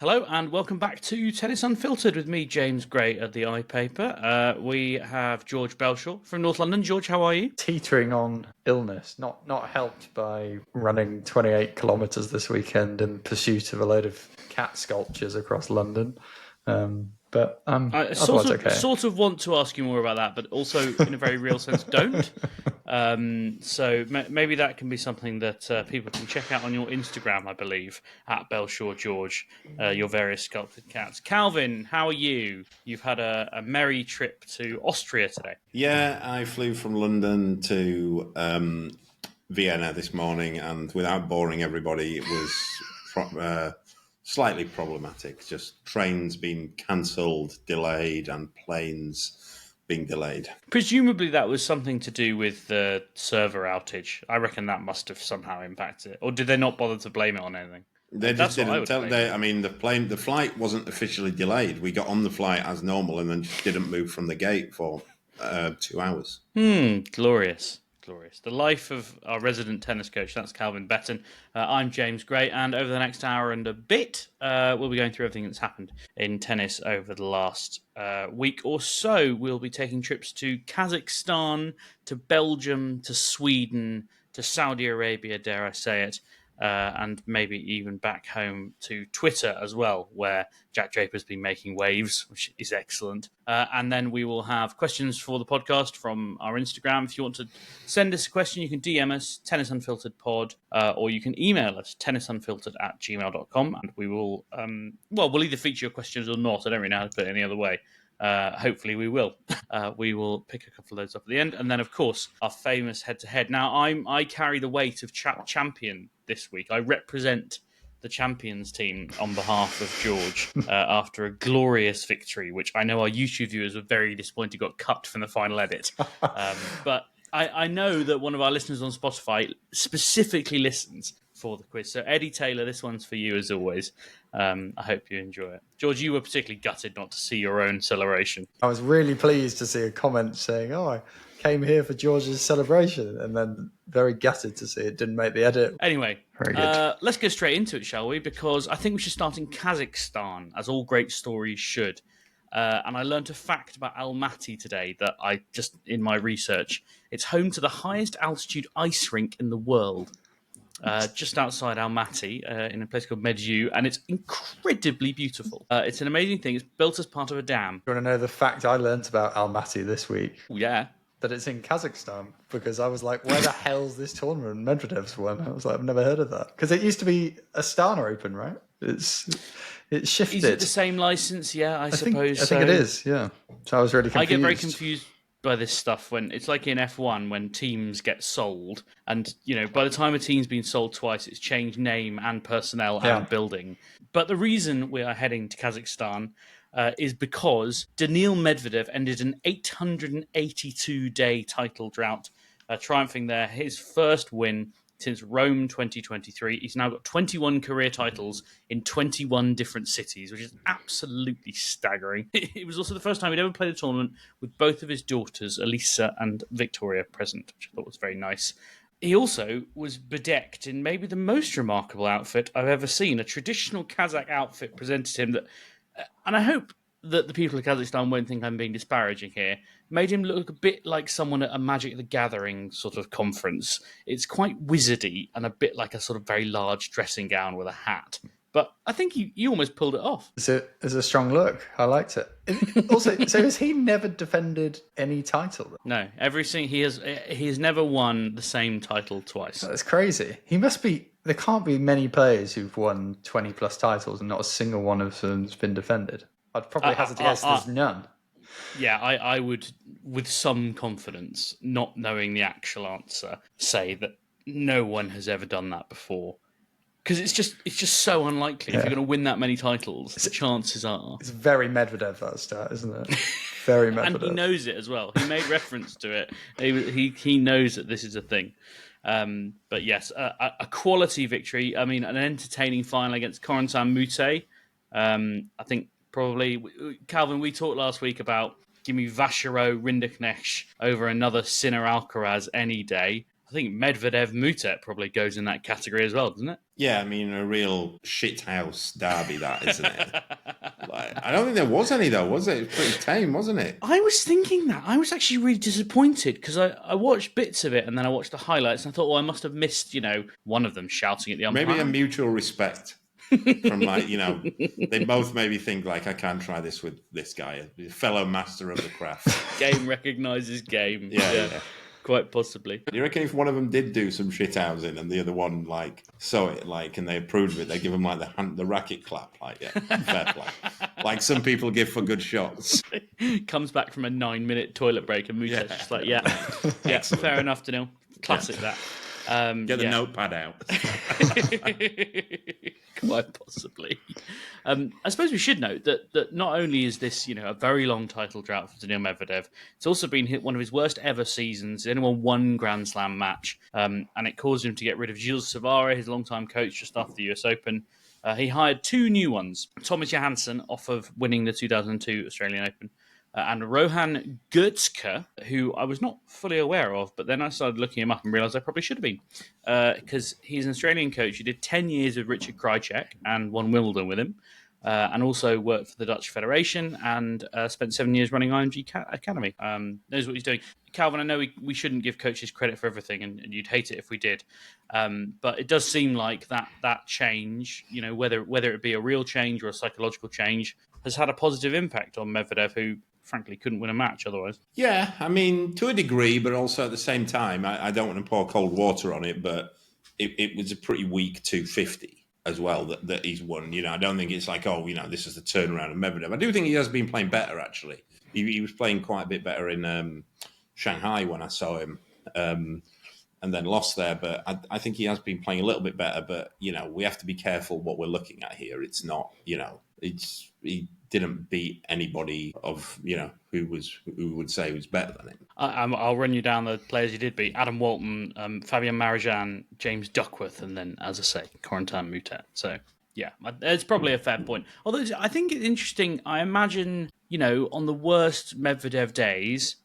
Hello and welcome back to Tennis Unfiltered with me, James Gray, at the iPaper. We have George Bellshaw from North London. George, how are you? Teetering on illness, not helped by running 28 kilometres this weekend in pursuit of a load of cat sculptures across London. But I otherwise okay. sort of want to ask you more about that, but also in a very real sense don't. So maybe that can be something that people can check out on your Instagram, I believe, at Bellshaw George, your various sculpted cats. Calvin, how are you? You've had a merry trip to Austria today. Yeah, I flew from London to Vienna this morning, and without boring everybody, it was slightly problematic. Just trains being cancelled, delayed, and planes being delayed. Presumably that was something to do with the server outage. I reckon that must have somehow impacted it. Or did they not bother to blame it on anything? They just didn't tell. The flight wasn't officially delayed. We got on the flight as normal, and then just didn't move from the gate for 2 hours. Glorious. The life of our resident tennis coach, that's Calvin Betton. I'm James Gray, and over the next hour and a bit, we'll be going through everything that's happened in tennis over the last week or so. We'll be taking trips to Kazakhstan, to Belgium, to Sweden, to Saudi Arabia, dare I say it, and maybe even back home to Twitter as well, where Jack Draper's been making waves, which is excellent. And then we will have questions for the podcast from our Instagram. If you want to send us a question, you can DM us, Tennis Unfiltered Pod, or you can email us, tennisunfiltered@gmail.com, and we will, we'll either feature your questions or not. I don't really know how to put it any other way. Hopefully we will. We will pick a couple of those up at the end. And then, of course, our famous head-to-head. Now, I carry the weight of champion this week. I represent the champions team on behalf of George after a glorious victory, which I know our YouTube viewers were very disappointed got cut from the final edit. But I know that one of our listeners on Spotify specifically listens for the quiz. So, Eddie Taylor, this one's for you as always. I hope you enjoy it. George, you were particularly gutted not to see your own celebration. I was really pleased to see a comment saying, I came here for George's celebration, and then very gutted to see it didn't make the edit. Anyway, very good. Let's go straight into it, shall we? Because I think we should start in Kazakhstan, as all great stories should. And I learned a fact about Almaty today that I just, in my research, it's home to the highest altitude ice rink in the world. Just outside Almaty, in a place called Medju, and it's incredibly beautiful. It's an amazing thing. It's built as part of a dam. You want to know the fact I learnt about Almaty this week? Yeah. That it's in Kazakhstan, because I was like, where the hell's this tournament Medvedev's won? I was like, I've never heard of that. Because it used to be Astana Open, right? It's shifted. Is it the same license? Yeah, I suppose I think it is, yeah. So I was really confused. I get very confused by this stuff when it's like in F1 when teams get sold, and by the time a team's been sold twice, it's changed name and personnel and building. But the reason we are heading to Kazakhstan is because Daniil Medvedev ended an 882-day title drought, triumphing there, his first win since Rome 2023. He's now got 21 career titles in 21 different cities, which is absolutely staggering. It was also the first time he'd ever played a tournament with both of his daughters, Elisa and Victoria, present, which I thought was very nice. He also was bedecked in maybe the most remarkable outfit I've ever seen. A traditional Kazakh outfit presented him that, and I hope that the people of Kazakhstan won't think I'm being disparaging here, made him look a bit like someone at a Magic the Gathering sort of conference. It's quite wizardy and a bit like a sort of very large dressing gown with a hat. But I think you almost pulled it off. It's a strong look. I liked it. Also, so has he never defended any title? No, he has never won the same title twice. That's crazy. He must be. There can't be many players who've won 20 plus titles and not a single one of them has been defended. I'd probably hazard to guess there's none. Yeah, I would, with some confidence, not knowing the actual answer, say that no one has ever done that before. Because it's just so unlikely. If you're going to win that many titles, the chances are. It's very Medvedev, that stat, isn't it? Very Medvedev. And he knows it as well. He made reference to it. He knows that this is a thing. But yes, a quality victory. I mean, an entertaining final against Corentin Moutet. I think probably, Calvin, we talked last week about give me Vachereau, Rinderknecht over another Sinner Alcaraz any day. I think Medvedev Moutet probably goes in that category as well, doesn't it? Yeah, I mean, a real shithouse derby, that, isn't it? I don't think there was any, though, was it? It was pretty tame, wasn't it? I was thinking that. I was actually really disappointed because I watched bits of it and then I watched the highlights and I thought, well, I must have missed, one of them shouting at the umpire. Maybe a mutual respect from, they both maybe think, I can't try this with this guy, a fellow master of the craft. Game recognises game. Yeah. Quite possibly. You reckon if one of them did do some shithousing and the other one saw it and they approved of it, they give them the racket clap, fair play, some people give for good shots. Comes back from a 9-minute toilet break and Muta's just fair enough, Daniil. Classic that. Get the notepad out. Quite possibly. I suppose we should note that not only is this, a very long title drought for Daniil Medvedev, it's also been hit one of his worst ever seasons. He only won one Grand Slam match, and it caused him to get rid of Gilles Savare, his longtime coach, just after the US Open. He hired two new ones, Thomas Johansson, off of winning the 2002 Australian Open, and Rohan Goetzke, who I was not fully aware of, but then I started looking him up and realised I probably should have been, because he's an Australian coach. He did 10 years with Richard Krajicek and won Wimbledon with him, and also worked for the Dutch Federation and spent 7 years running IMG Academy. Knows what he's doing. Calvin, I know we shouldn't give coaches credit for everything, and you'd hate it if we did, but it does seem like that change, whether it be a real change or a psychological change, has had a positive impact on Medvedev, who frankly couldn't win a match otherwise. Yeah, I mean, to a degree, but also at the same time, I don't want to pour cold water on it, but it was a pretty weak 250 as well that he's won. I don't think it's this is the turnaround of Medvedev. I do think he has been playing better, actually. He was playing quite a bit better in Shanghai when I saw him, and then lost there. But I think he has been playing a little bit better. But, we have to be careful what we're looking at here. It's not, he didn't beat anybody of, who would say was better than him. I'll run you down the players he did beat. Adam Walton, Fabian Marijan, James Duckworth, and then, as I say, Corentin Moutet. So, yeah, it's probably a fair point. Although I think it's interesting. I imagine, on the worst Medvedev days,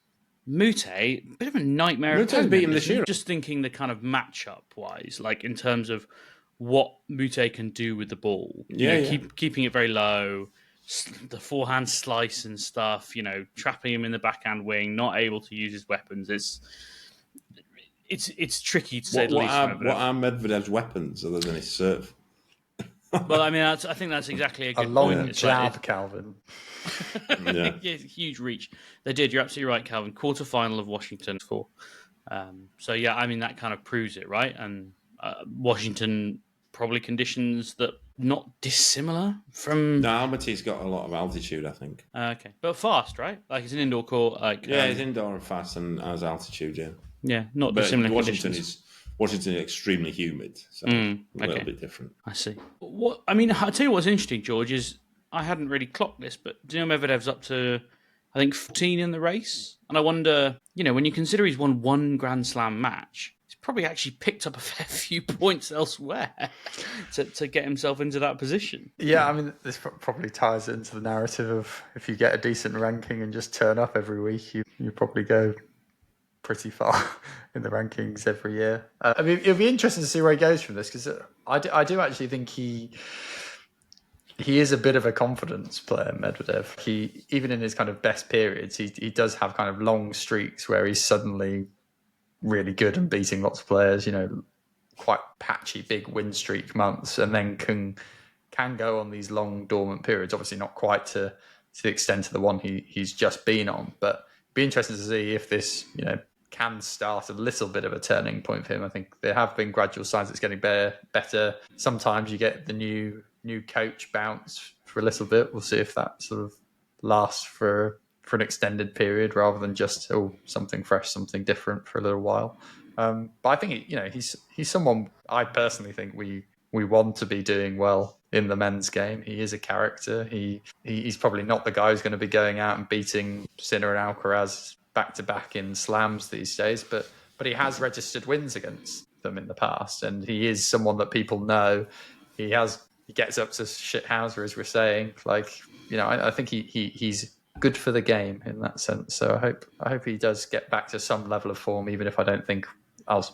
Moutet, a bit of a nightmare. Moutet's beat him this year. Just thinking the kind of matchup-wise, in terms of what Moutet can do with the ball. Keeping it very low, the forehand slice and stuff, trapping him in the backhand wing, not able to use his weapons. It's tricky to say the least. What are Medvedev's weapons other than his serve? Well, I mean, I think that's exactly a good long point. jab, Calvin. Yeah, huge reach. They did. You're absolutely right, Calvin. Quarterfinal of Washington 4. So yeah, I mean that kind of proves it, right? And Washington probably conditions that not dissimilar from. No, Almaty's got a lot of altitude, I think. Okay, but fast, right? It's an indoor court. It's indoor and fast and has altitude. Yeah. Yeah, not dissimilar. Washington is extremely humid, so a little bit different. I see. I'll tell you what's interesting, George, is I hadn't really clocked this, but Daniil Medvedev's up to, I think, 14 in the race. And I wonder, when you consider he's won one Grand Slam match, he's probably actually picked up a fair few points elsewhere to get himself into that position. Yeah, I mean, this probably ties into the narrative of if you get a decent ranking and just turn up every week, you probably go pretty far in the rankings every year. It'll be interesting to see where he goes from this, because I do actually think he is a bit of a confidence player, Medvedev. He, even in his kind of best periods, he does have kind of long streaks where he's suddenly really good and beating lots of players, quite patchy, big win streak months, and then can go on these long dormant periods. Obviously not quite to the extent of the one he's just been on, but be interesting to see if this, can start a little bit of a turning point for him. I think there have been gradual signs it's getting better. Sometimes you get the new coach bounce for a little bit. We'll see if that sort of lasts for an extended period rather than just something fresh, something different for a little while. But I think he's someone I personally think we want to be doing well in the men's game. He is a character. He's probably not the guy who's going to be going out and beating Sinner and Alcaraz back to back in slams these days, but he has registered wins against them in the past, and he is someone that people know. He gets up to shithouser, as we're saying. I think he's good for the game in that sense. So I hope he does get back to some level of form, even if I don't think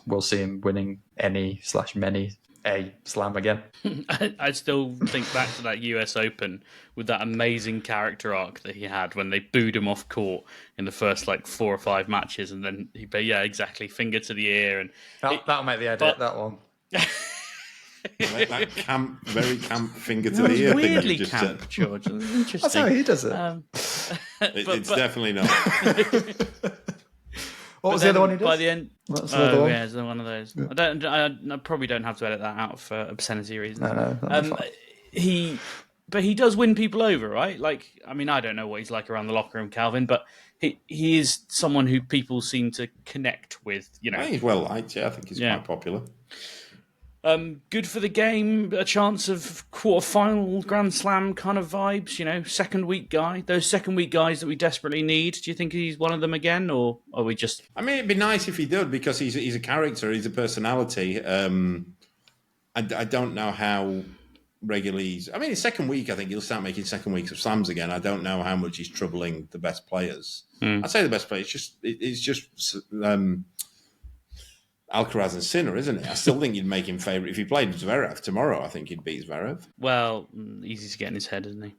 we'll see him winning any/many a slam again. I still think back to that US Open with that amazing character arc that he had when they booed him off court in the first 4 or 5 matches, and then exactly, finger to the ear, and That'll make the edit. That one. That very camp finger to That the was ear weirdly thing. camp, George. Interesting. That's how he does it. It's definitely not. What was the other one he did? By the end, What's the other one? yeah, it's one of those. I probably don't have to edit that out for obscenity reasons. No, that'd be fine. But he does win people over, right? I don't know what he's like around the locker room, Calvin, but he is someone who people seem to connect with. He's well liked. Yeah, I think he's quite popular. Good for the game, a chance of quarter-final Grand Slam kind of vibes, second week guy. Those second week guys that we desperately need. Do you think he's one of them again, or are we just... I mean, it'd be nice if he did, because he's a character, he's a personality. I don't know how regularly his second week, I think he'll start making second weeks of slams again. I don't know how much he's troubling the best players. I'd say the best players, it's just Alcaraz and Sinner, isn't it? I still think you'd make him favourite. If he played Zverev tomorrow, I think he'd beat Zverev. Well, easy to get in his head, isn't he?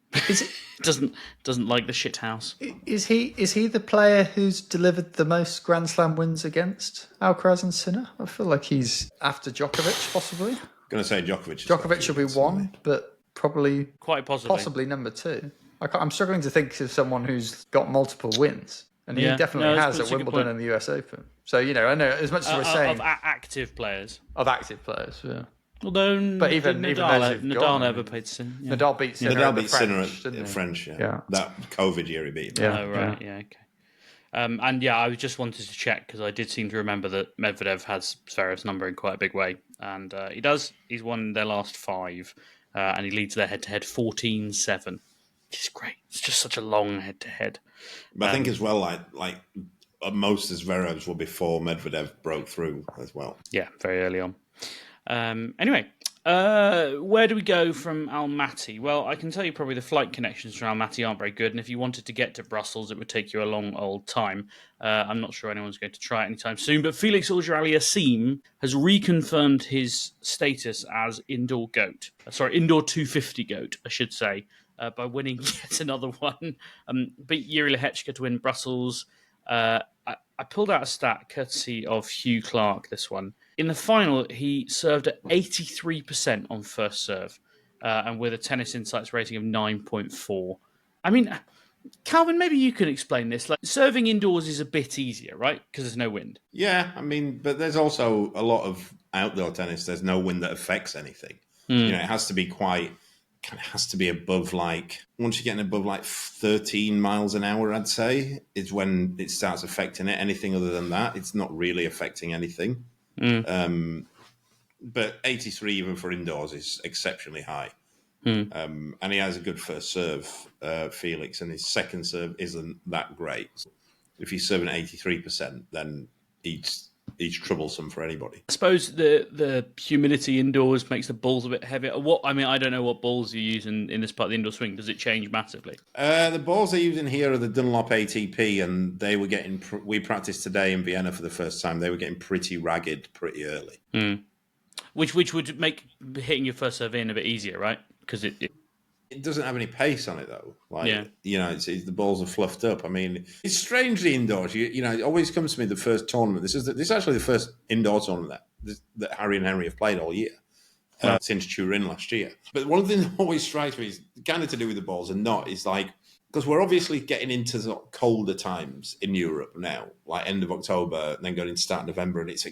Doesn't like the shit house. Is he the player who's delivered the most Grand Slam wins against Alcaraz and Sinner? I feel like he's after Djokovic, possibly. I'm going to say Djokovic. Djokovic should be one, but probably quite possibly number 2. I'm struggling to think of someone who's got multiple wins. And he definitely has at Wimbledon and the US Open. So, I know, as much as we're saying... Of active players. Of active players, yeah. Although but even Nadal never played Sinner. Yeah. Nadal beat Sinner at the French, yeah. That COVID year he beat him. Yeah. Oh, right, yeah, okay. I just wanted to check, because I did seem to remember that Medvedev has Zverev's number in quite a big way. And he does. He's won their last 5, and he leads their head-to-head 14-7. Which is great. It's just such a long head-to-head. But I think as well, like most of Zverev's were before Medvedev broke through as well. Yeah, very early on. Anyway, where do we go from Almaty? Well, I can tell you probably the flight connections from Almaty aren't very good, and if you wanted to get to Brussels, it would take you a long old time. I'm not sure anyone's going to try it anytime soon, but Felix Auger-Aliassime has reconfirmed his status as indoor 250 GOAT, I should say. By winning yet another one. Beat Jiří Lehečka to win Brussels. I pulled out a stat courtesy of Hugh Clark, this one. In the final, he served at 83% on first serve, and with a Tennis Insights rating of 9.4. I mean, Calvin, maybe you can explain this. Serving indoors is a bit easier, right? Because there's no wind. Yeah, but there's also a lot of outdoor tennis. There's no wind that affects anything. It has to be has to be above once you're getting above 13 miles an hour, I'd say, is when it starts affecting it. Anything other than that, it's not really affecting anything. But 83 even for indoors is exceptionally high. And he has a good first serve, Felix, and his second serve isn't that great. If he's serving at 83%, then he's troublesome for anybody. I suppose the humidity indoors makes the balls a bit heavier. I don't know what balls you use in this part of the indoor swing. Does it change massively? The balls they're using here are the Dunlop ATP, and they were getting. We practiced today in Vienna for the first time. They were getting pretty ragged pretty early. Which would make hitting your first serve in a bit easier, right? Because it doesn't have any pace on it though. The balls are fluffed up. I mean, it's strangely indoors. It always comes to me the first tournament. This is actually the first indoor tournament that Harry and Henry have played all year since Turin last year. But one thing that always strikes me is kind of to do with the balls and not is because we're obviously getting into the colder times in Europe now, like end of October, and then going into start November, and it's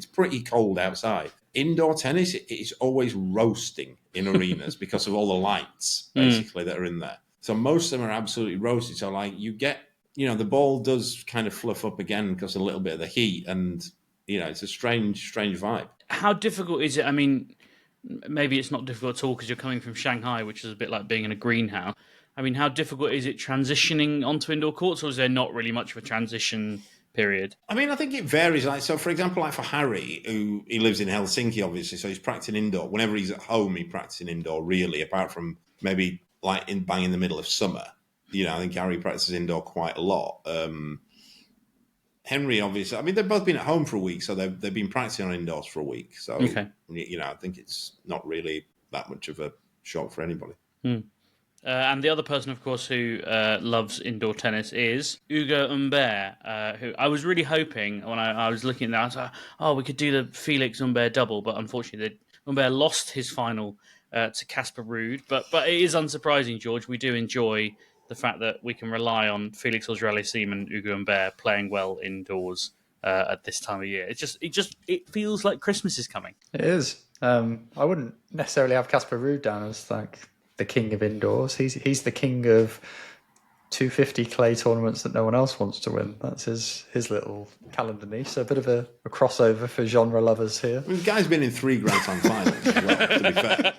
pretty cold outside. Indoor tennis, it's always roasting in arenas because of all the lights, basically, that are in there. So most of them are absolutely roasted. So you get, the ball does kind of fluff up again because of a little bit of the heat, and, it's a strange vibe. How difficult is it? I mean, maybe it's not difficult at all because you're coming from Shanghai, which is a bit like being in a greenhouse. I mean, how difficult is it transitioning onto indoor courts, or is there not really much of a transition period? I mean, I think it varies. So, for example, for Harry, he lives in Helsinki, obviously, so he's practicing indoor. Whenever he's at home, he's practicing indoor, really, apart from maybe in the middle of summer. I think Harry practices indoor quite a lot. Henry, obviously, I mean, they've both been at home for a week, so they've been practicing on indoors for a week. So, Okay. I think it's not really that much of a shock for anybody. And the other person, of course, who loves indoor tennis is Hugo Humbert, who I was really hoping when I was looking at that, I was like, we could do the Felix Humbert double, but unfortunately, Humbert lost his final to Casper Ruud. But it is unsurprising, George. We do enjoy the fact that we can rely on Felix Auger-Aliassime and Hugo Humbert playing well indoors at this time of year. It feels like Christmas is coming. It is. I wouldn't necessarily have Casper Ruud down as like the king of indoors. He's the king of 250 clay tournaments that no one else wants to win. That's his little calendar niche. So a bit of a crossover for genre lovers here. I mean, the guy's been in 3 Grand Slam finals as well, to be fair.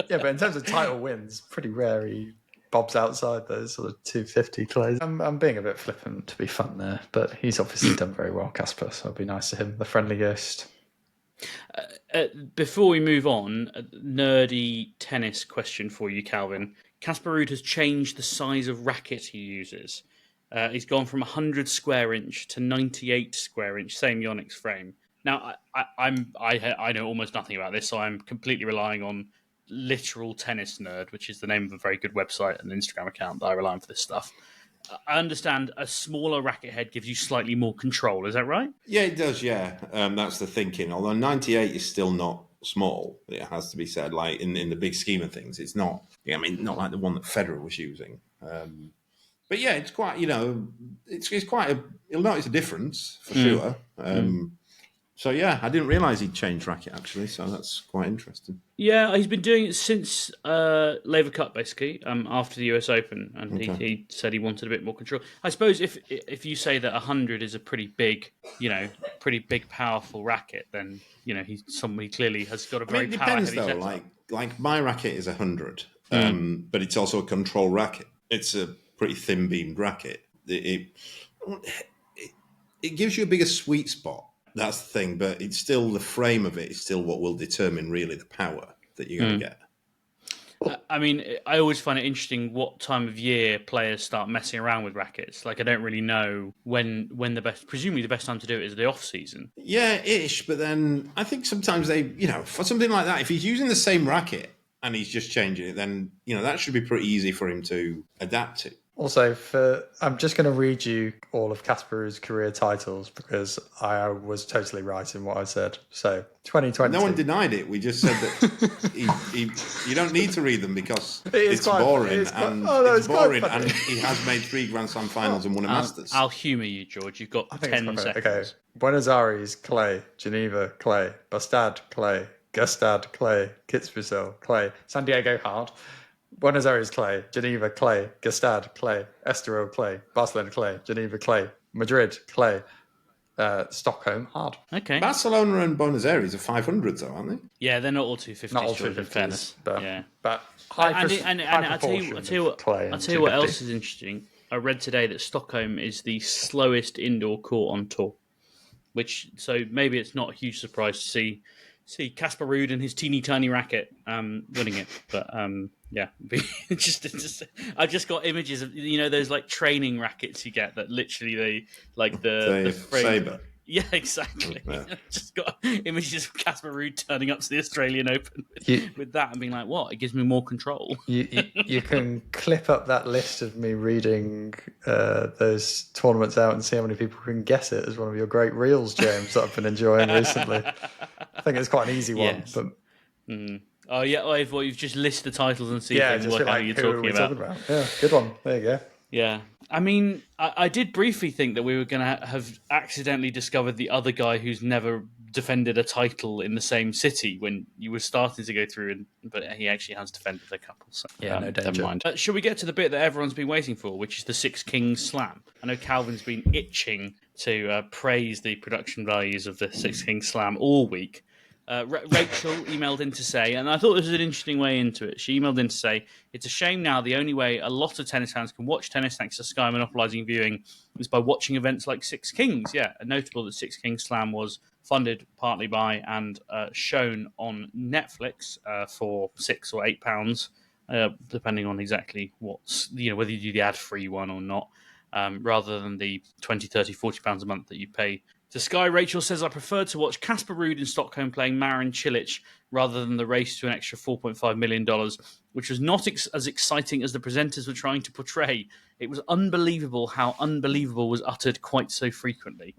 Yeah, but in terms of title wins, pretty rare he bobs outside those sort of 250 clays. I'm being a bit flippant to be fun there, but he's obviously done very well, Casper, so it'll be nice to him, the friendly ghost. Before we move on, a nerdy tennis question for you, Calvin. Casper Ruud has changed the size of racket he uses. He's gone from 100 square inch to 98 square inch, same Yonex frame. Now, I know almost nothing about this, so I'm completely relying on Literal Tennis Nerd, which is the name of a very good website and Instagram account that I rely on for this stuff. I understand a smaller racket head gives you slightly more control. Is that right? Yeah, it does, yeah. That's the thinking. Although 98 is still not small, it has to be said. Like, in the big scheme of things, it's not. Yeah, I mean, not like the one that Federer was using. But yeah, it's quite, it's quite you'll notice a difference, for sure. So yeah, I didn't realise he'd changed racket, actually, so that's quite interesting. Yeah, he's been doing it since Laver Cup, basically, after the US Open, and Okay. he said he wanted a bit more control. I suppose if you say that 100 is a pretty big, powerful racket, then he's somebody clearly has got a very it depends, power-heavy though. setup. Like my racket is 100, but it's also a control racket. It's a pretty thin-beamed racket. It gives you a bigger sweet spot. That's the thing, but it's still the frame of it is still what will determine really the power that you're going to get. I mean, I always find it interesting what time of year players start messing around with rackets. Like, I don't really know when presumably the best time to do it is the off season. Yeah, ish. But then I think sometimes they, for something like that, if he's using the same racket and he's just changing it, then, that should be pretty easy for him to adapt to. Also, I'm just going to read you all of Casper's career titles because I was totally right in what I said. So, 2020. No one denied it. We just said that you don't need to read them because it's quite boring. It's boring, quite funny. and he has made 3 Grand Slam finals and won a Masters. I'll humour you, George. You've got 10 seconds. Okay. Buenos Aires, clay. Geneva, clay. Bastad, clay. Gstaad, clay. Kitzbühel, clay. San Diego, hard. Buenos Aires, clay. Geneva, clay. Gstaad, clay. Estoril, clay. Barcelona, clay. Geneva, clay. Madrid, clay. Stockholm, hard. Okay. Barcelona and Buenos Aires are 500s, though, aren't they? Yeah, they're not all 250s. Not all George, in 250s, fairness. but yeah. But high And I'll tell you what clay. I'll tell you what else is interesting. I read today that Stockholm is the slowest indoor court on tour, so maybe it's not a huge surprise to see Casper Ruud and his teeny tiny racket winning it. But yeah, I just got images of those like training rackets you get that literally they like the frame. Sabre. Yeah, exactly. Yeah. Just got images of Casper Ruud turning up to the Australian Open with that and being like, "What? It gives me more control." You can clip up that list of me reading those tournaments out and see how many people can guess it as one of your great reels, James, that I've been enjoying recently. I think it's quite an easy one. Yes. But Oh yeah, you've just list the titles and see if just you work feel out like who you're who are talking we about. talking about. Yeah, good one. There you go. Yeah. I mean, I did briefly think that we were going to have accidentally discovered the other guy who's never defended a title in the same city when you were starting to go through, but he actually has defended a couple. So Yeah, no danger. never mind. Shall we get to the bit that everyone's been waiting for, which is the Six Kings Slam? I know Calvin's been itching to praise the production values of the Six Kings Slam all week. Rachel emailed in to say, and I thought this was an interesting way into it. She emailed in to say, it's a shame now the only way a lot of tennis fans can watch tennis thanks to Sky monopolising viewing is by watching events like Six Kings. Yeah, notable that Six Kings Slam was funded partly by and shown on Netflix for £6 or £8, depending on exactly whether you do the ad-free one or not. rather than the 20, 30, 40 pounds a month that you pay to Sky. Rachel says, I prefer to watch Casper Ruud in Stockholm playing Marin Cilic rather than the race to an extra $4.5 million, which was not as exciting as the presenters were trying to portray. It was unbelievable how unbelievable was uttered quite so frequently.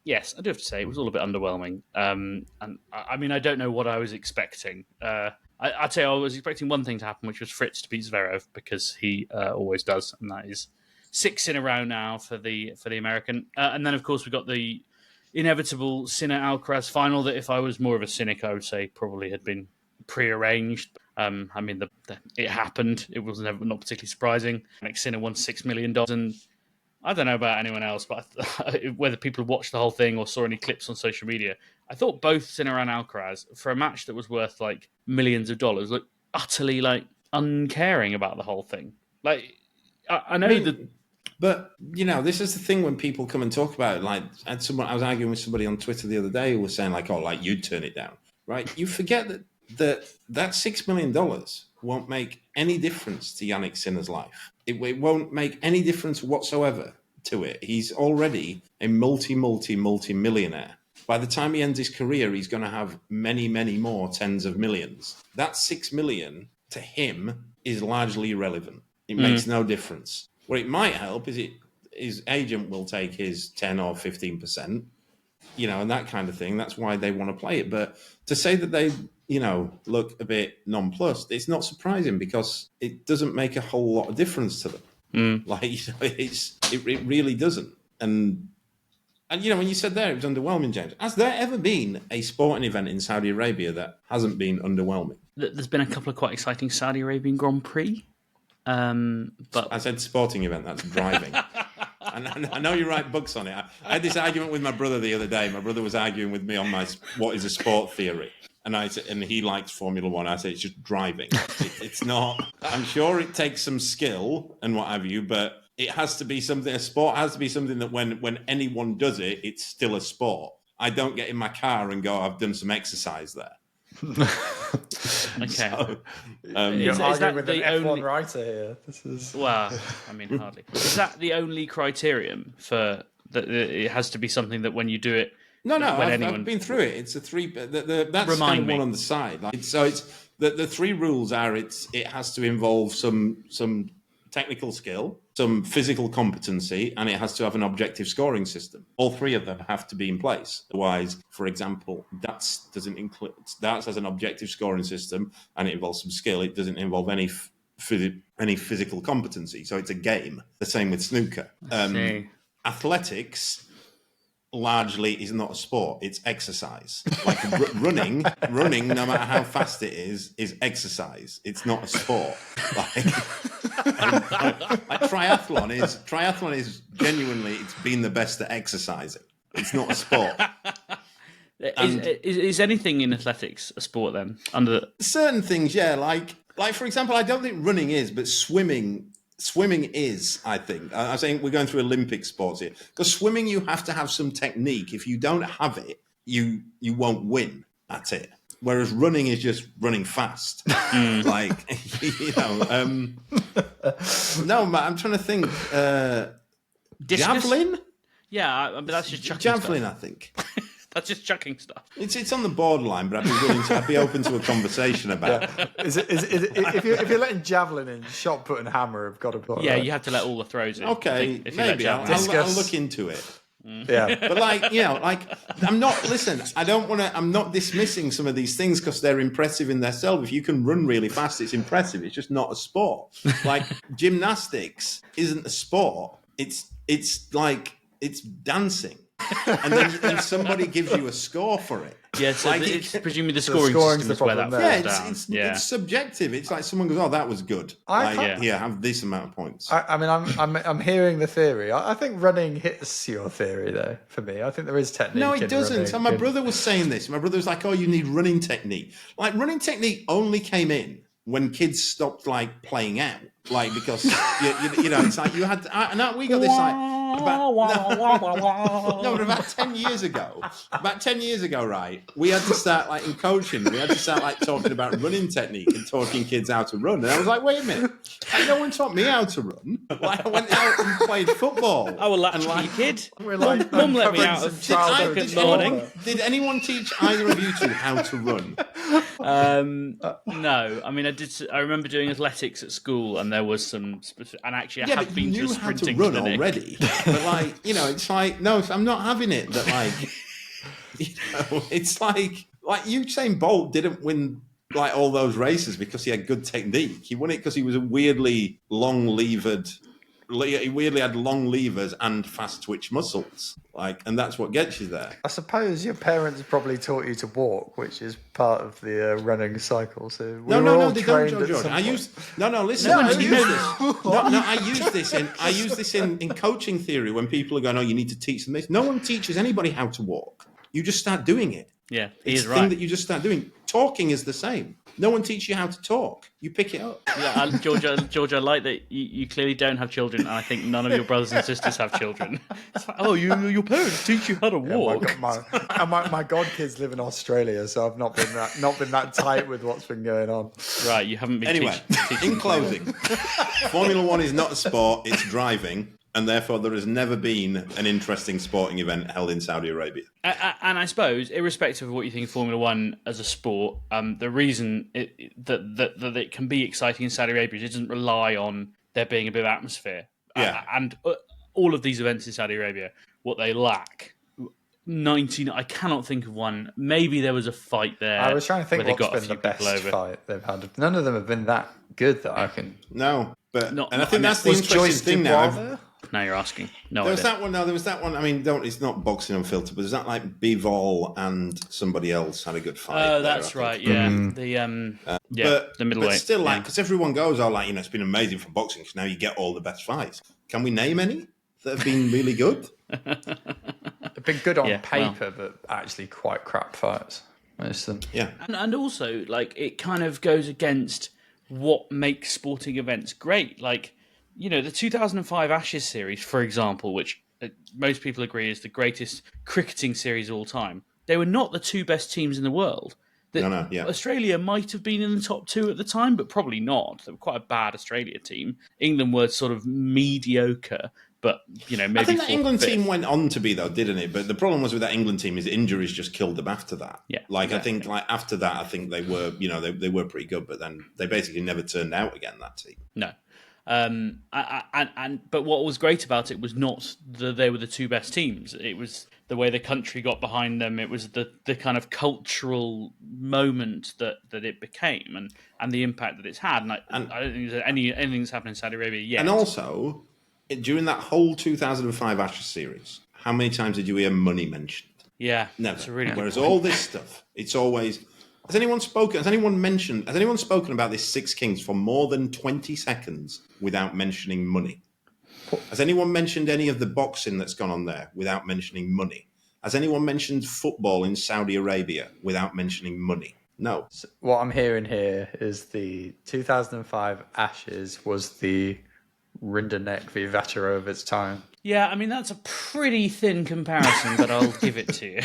Yes, I do have to say it was all a bit underwhelming. And I mean, I don't know what I was expecting. I'd say I was expecting one thing to happen, which was Fritz to beat Zverev, because he always does, and that is 6 in a row now for the American. And then, of course, we got the inevitable Sinner-Alcaraz final that, if I was more of a cynic, I would say probably had been prearranged. I mean, it happened. It was not particularly surprising. Sinner won $6 million, and I don't know about anyone else, but whether people watched the whole thing or saw any clips on social media, I thought both Sinner and Alcaraz, for a match that was worth like millions of dollars, looked utterly like uncaring about the whole thing. Like, I know that. But, you know, this is the thing when people come and talk about it. Like, I was arguing with somebody on Twitter the other day who was saying, like, oh, like, you'd turn it down, right? You forget that $6 million won't make any difference to Yannick Sinner's life. It won't make any difference whatsoever to it. He's already a multi-millionaire. By the time he ends his career, he's going to have many, many more tens of millions. That $6 million to him is largely irrelevant. It makes no difference. What it might help is his agent will take his 10 or 15%, you know, and that kind of thing. That's why they want to play it. But to say that they, you know, look a bit nonplussed, it's not surprising, because it doesn't make a whole lot of difference to them. Like, you know, it really doesn't. And you know, when you said there it was underwhelming, James, has there ever been a sporting event in Saudi Arabia that hasn't been underwhelming? There's been a couple of quite exciting Saudi Arabian Grand Prix. But I said sporting event, that's driving. And I know you write books on it. I had this argument with my brother the other day. My brother was arguing with me on what is a sport theory. And he likes Formula One. I say it's just driving. It's not. I'm sure it takes some skill and what have you, but it has to be something. A sport has to be something that when anyone does it, it's still a sport. I don't get in my car and go, I've done some exercise there. Okay. So, you're arguing with an F1 writer here. This is well, I mean, hardly. Is that the only criterion for that? It has to be something that when you do it. No. I've been through it. It's a 3. That's kind of one on the side. Like, so it's the 3 rules are it has to involve some technical skill, some physical competency, and it has to have an objective scoring system. All 3 of them have to be in place. Otherwise, for example, darts has an objective scoring system, and it involves some skill. It doesn't involve any physical competency. So it's a game. The same with snooker. Athletics largely is not a sport, it's exercise. Like running, no matter how fast it is exercise. It's not a sport. Like triathlon is genuinely, it's been the best at exercising. It's not a sport. Is anything in athletics a sport then? Under certain things, yeah. Like for example, I don't think running is, but swimming is, I think. I'm saying we're going through Olympic sports here. Because swimming, you have to have some technique. If you don't have it, you won't win. That's it. Whereas running is just running fast. Like, you know. No, I'm trying to think. Javelin? Yeah, but that's just chucking Javelin, stuff. I think. That's just chucking stuff. It's on the borderline, but I'd be open to a conversation about it. If you're letting javelin in, shot put and hammer have got to put. Yeah, you have to let all the throws in. Okay, maybe I'll look into it. Yeah, but like, you know, like I'm not dismissing some of these things because they're impressive in themselves. If you can run really fast, it's impressive. It's just not a sport. Like gymnastics isn't a sport. It's like it's dancing. And then somebody gives you a score for it. Yeah, so like it's presumably the scoring system is where that falls down. It's subjective. It's like someone goes, "Oh, that was good. Here, have this amount of points." I mean, I'm hearing the theory. I think running hits your theory, though. For me, I think there is technique. No, it doesn't. Running. So my brother was saying this. My brother was like, "Oh, you need running technique." Like running technique only came in when kids stopped like playing out. Like, because, you know, it's like you had... we got this, like... But about 10 years ago, right, we had to start, like, in coaching, we had to start, like, talking about running technique and taught kids how to run. And I was like, wait a minute, like, no one taught me how to run. Like, I went out and played football. I will latchly kid. We're like, Mum let me out of childhood this morning. Did anyone teach either of you two how to run? No, I mean, I remember doing athletics at school, and there was some specific, and actually I have been to a sprinting run clinic already. But, like, you know, it's like, no, I'm not having it. That, like, you know, it's like Usain Bolt didn't win, like, all those races because he had good technique. He won it because he was a weirdly long-levered. He weirdly had long levers and fast twitch muscles, like, and that's what gets you there. I suppose your parents probably taught you to walk, which is part of the running cycle. So No, they don't, George. I use this in coaching theory when people are going, "Oh, you need to teach them this." No one teaches anybody how to walk. You just start doing it. Yeah, it's the thing that you just start doing. Talking is the same. No one teaches you how to talk. You pick it up. Yeah, George, I like that you clearly don't have children, and I think none of your brothers and sisters have children. It's like, oh, your parents teach you how to walk. Yeah, my godkids live in Australia, so I've not been that tight with what's been going on. Right, you haven't been. Anyway, in closing, Formula One is not a sport; it's driving. And therefore, there has never been an interesting sporting event held in Saudi Arabia. And I suppose, irrespective of what you think of Formula One as a sport, the reason that it can be exciting in Saudi Arabia is it doesn't rely on there being a bit of atmosphere. Yeah. And all of these events in Saudi Arabia, what they lack, I cannot think of one. Maybe there was a fight there. I was trying to think what's been the best fight they've had. None of them have been that good that I can... No, but I think that's the interesting thing now. Now you're asking. No, there was that one. No, there was that one. I mean, it's not boxing unfiltered, but is that like Bivol and somebody else had a good fight? Oh, that's right. Yeah, the middleweight. But still, like, because everyone goes, "Oh, like, you know, it's been amazing for boxing because now you get all the best fights." Can we name any that have been really good? They've been good on paper, but actually quite crap fights. Most of them. Yeah, and also, like, it kind of goes against what makes sporting events great, like. You know, the 2005 Ashes series, for example, which most people agree is the greatest cricketing series of all time, they were not the two best teams in the world. Australia might have been in the top two at the time, but probably not. They were quite a bad Australia team. England were sort of mediocre, but, you know, maybe I think that England team went on to be, though, didn't it? But the problem was with that England team is injuries just killed them after that. Yeah. I think, like, after that, I think they were, you know, they were pretty good, but then they basically never turned out again, that team. No. But what was great about it was not that they were the two best teams. It was the way the country got behind them. It was the kind of cultural moment that it became, and the impact that it's had. And I don't think there's anything that's happened in Saudi Arabia yet. And also, during that whole 2005 Ashes series, how many times did you hear money mentioned? Yeah, never. That's a really Whereas all this stuff, it's always. Has anyone spoken about this Six Kings for more than 20 seconds without mentioning money? Has anyone mentioned any of the boxing that's gone on there without mentioning money? Has anyone mentioned football in Saudi Arabia without mentioning money? No. So what I'm hearing here is the 2005 Ashes was the Rinderknech v Vacherov of its time. Yeah, I mean, that's a pretty thin comparison, but I'll give it to you.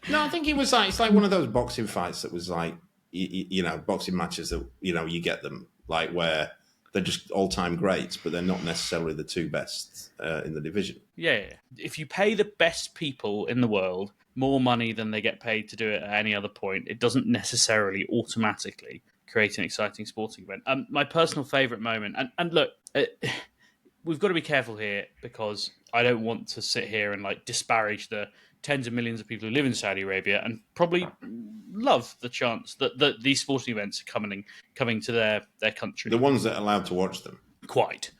No, I think it was like, it's like one of those boxing fights that was like, you know, boxing matches that, you know, you get them like where they're just all-time greats, but they're not necessarily the two best in the division. Yeah. If you pay the best people in the world more money than they get paid to do it at any other point, it doesn't necessarily automatically create an exciting sporting event. My personal favourite moment, and look, we've got to be careful here because I don't want to sit here and like disparage the tens of millions of people who live in Saudi Arabia and probably love the chance that these sporting events are coming to their country. The ones that are allowed to watch them. Quite.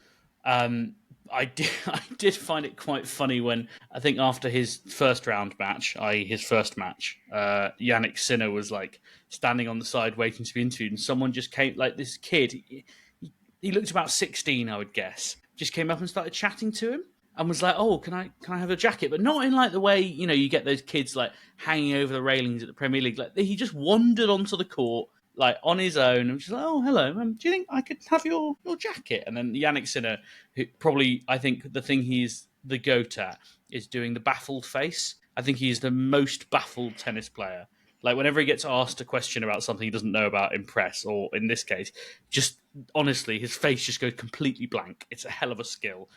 I did find it quite funny when, I think after his first round match, i.e. his first match, Yannick Sinner was like standing on the side waiting to be interviewed, and someone just came, like this kid, he looked about 16, I would guess, just came up and started chatting to him. And was like, "Oh, can I have a jacket?" But not in like the way, you know, you get those kids like hanging over the railings at the Premier League. Like he just wandered onto the court, like on his own, and she's like, "Oh, hello, do you think I could have your jacket?" And then Yannick Sinner, who probably, I think the thing he's the goat at is doing the baffled face. I think he's the most baffled tennis player. Like whenever he gets asked a question about something he doesn't know about in press, or in this case, just honestly, his face just goes completely blank. It's a hell of a skill.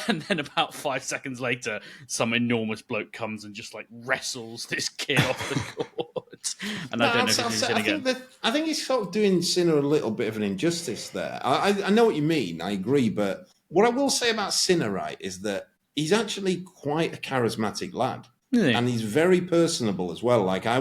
And then about 5 seconds later, some enormous bloke comes and just like wrestles this kid off the court. And I don't know if he's in again. I think he's sort of doing Sinner a little bit of an injustice there. I know what you mean. I agree. But what I will say about Sinner, right, is that he's actually quite a charismatic lad. Really? And he's very personable as well. Like I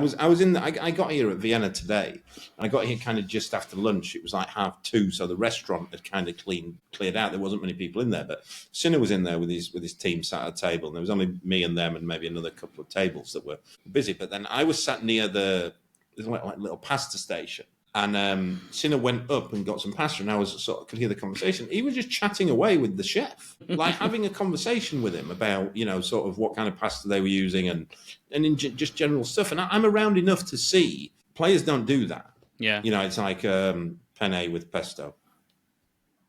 got here at Vienna today, and I got here kind of just after lunch. It was like 2:30, so the restaurant had kind of cleared out. There wasn't many people in there, but Sinner was in there with his team sat at a table, and there was only me and them, and maybe another couple of tables that were busy. But then I was sat near there's like a little pasta station. And Sinner went up and got some pasta, and I was could hear the conversation. He was just chatting away with the chef, like having a conversation with him about, sort of what kind of pasta they were using and in just general stuff. And I'm around enough to see players don't do that. Yeah. It's like penne with pesto.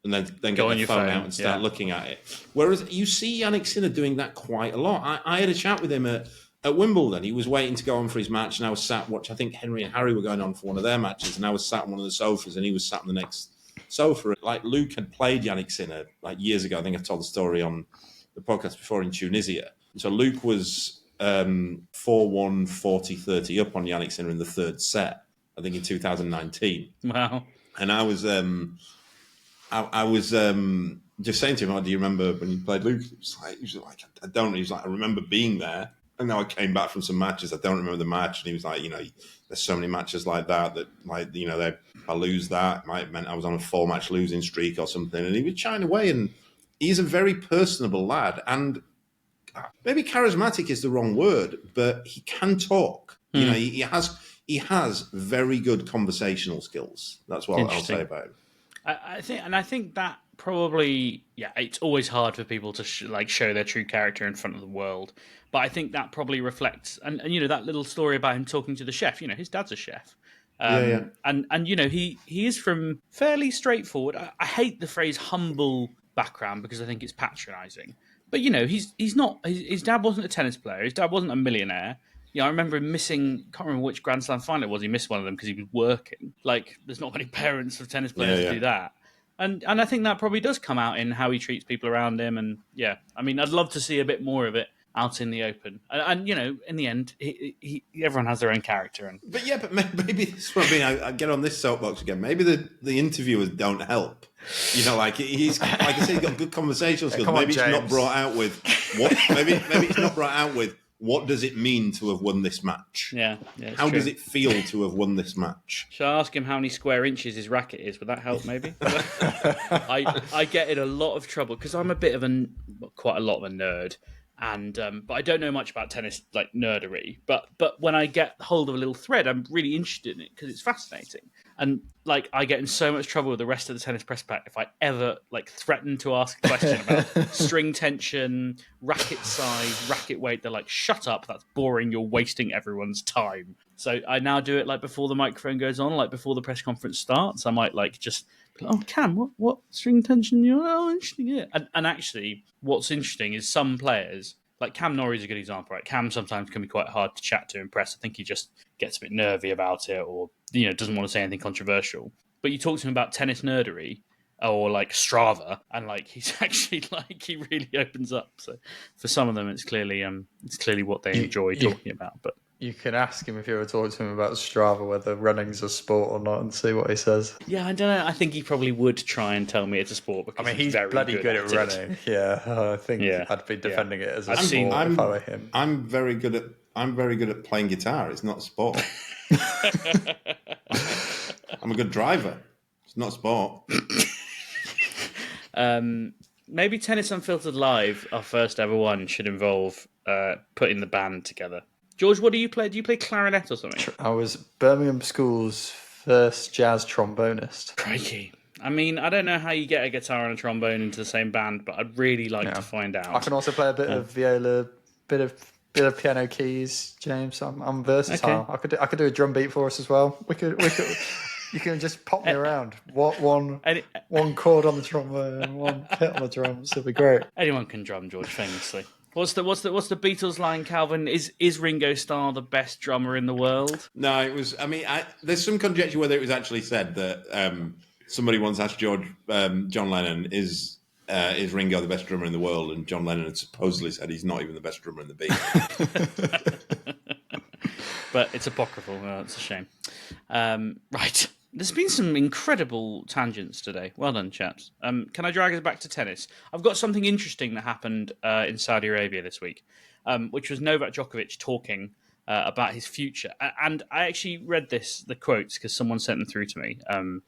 And then get Go on your your phone phone, out and start looking at it. Whereas you see Yannick Sinner doing that quite a lot. I had a chat with him at Wimbledon. He was waiting to go on for his match, and I was sat watching. I think Henry and Harry were going on for one of their matches, and I was sat on one of the sofas, and he was sat on the next sofa. Like Luke had played Yannick Sinner like years ago. I think I told the story on the podcast before in Tunisia. So Luke was 4-1, 40-30 up on Yannick Sinner in the third set, I think in 2019. Wow. And I was just saying to him, "Oh, do you remember when you played Luke?" He was like, "I don't." He was like, "I remember being there." And now I came back from some matches. I don't remember the match. And he was like, there's so many matches like that, if I lose that, it might have meant I was on a 4-match losing streak or something. And he was chatting away. And he's a very personable lad. And maybe charismatic is the wrong word, but he can talk. He has very good conversational skills. That's what I'll say about him. I think that probably, it's always hard for people to show their true character in front of the world. But I think that probably reflects, and that little story about him talking to the chef. His dad's a chef, and he is from fairly straightforward. I hate the phrase humble background because I think it's patronising. But he's not. His dad wasn't a tennis player. His dad wasn't a millionaire. I remember him missing. Can't remember which Grand Slam final it was. He missed one of them because he was working. Like, there's not many parents of tennis players who do that. And I think that probably does come out in how he treats people around him. And I'd love to see a bit more of it out in the open. And in the end, everyone has their own character. But maybe this is what I mean. I get on this soapbox again. Maybe the interviewers don't help. He's like I said, he's got good conversational skills. Maybe it's not brought out with what. Maybe it's not brought out with. What does it mean to have won this match? Yeah. How does it feel to have won this match? Shall I ask him how many square inches his racket is? Would that help, maybe? I get in a lot of trouble because I'm quite a lot of a nerd, and but I don't know much about tennis, like nerdery. But when I get hold of a little thread, I'm really interested in it because it's fascinating. And I get in so much trouble with the rest of the tennis press pack if I ever threaten to ask a question about string tension, racket size, racket weight. They're like, "Shut up! That's boring. You're wasting everyone's time." So I now do it before the microphone goes on, before the press conference starts. I might just, "Oh, Cam, what string tension? Oh, interesting." Yeah. And actually, what's interesting is some players. Like Cam Norrie's a good example, right? Cam sometimes can be quite hard to chat to in press. I think he just gets a bit nervy about it, or doesn't want to say anything controversial. But you talk to him about tennis nerdery or Strava, and he's actually he really opens up. So for some of them, it's clearly what they enjoy talking about. But you can ask him if you ever talk to him about Strava, whether running's a sport or not, and see what he says. Yeah, I don't know. I think he probably would try and tell me it's a sport because he's very bloody good at running. it. Yeah, I think I'd be defending it as a sport if I were him. I'm very good at playing guitar. It's not a sport. I'm a good driver. It's not a sport. Maybe Tennis Unfiltered Live, our first ever one, should involve putting the band together. George, what do you play? Do you play clarinet or something? I was Birmingham School's first jazz trombonist. Crikey. I don't know how you get a guitar and a trombone into the same band, but I'd really like to find out. I can also play a bit of viola, bit of piano keys, James. I'm versatile. Okay. I could do a drum beat for us as well. We could You can just pop me around. One chord on the trombone, one hit on the drums. It'll be great. Anyone can drum, George. Famously. What's the Beatles line, Calvin? Is Ringo Starr the best drummer in the world? No, it was. I mean, there's some conjecture whether it was actually said that somebody once asked John Lennon, "Is Ringo the best drummer in the world?" And John Lennon had supposedly said he's not even the best drummer in the Beatles. But it's apocryphal. Well, it's a shame. Right. There's been some incredible tangents today. Well done, chaps. Can I drag us back to tennis? I've got something interesting that happened in Saudi Arabia this week, which was Novak Djokovic talking about his future. And I actually read the quotes, because someone sent them through to me.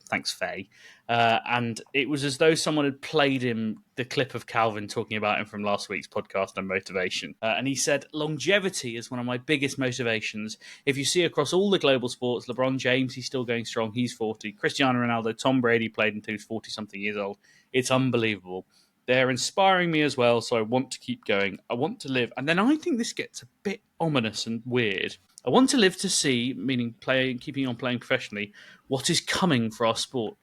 Thanks, Faye. And it was as though someone had played him the clip of Calvin talking about him from last week's podcast on motivation. And he said, longevity is one of my biggest motivations. If you see across all the global sports, LeBron James, he's still going strong. He's 40. Cristiano Ronaldo, Tom Brady played until he was 40-something years old. It's unbelievable. They're inspiring me as well, so I want to keep going. I want to live. And then I think this gets a bit ominous and weird. I want to live to see, meaning keeping on playing professionally, what is coming for our sport.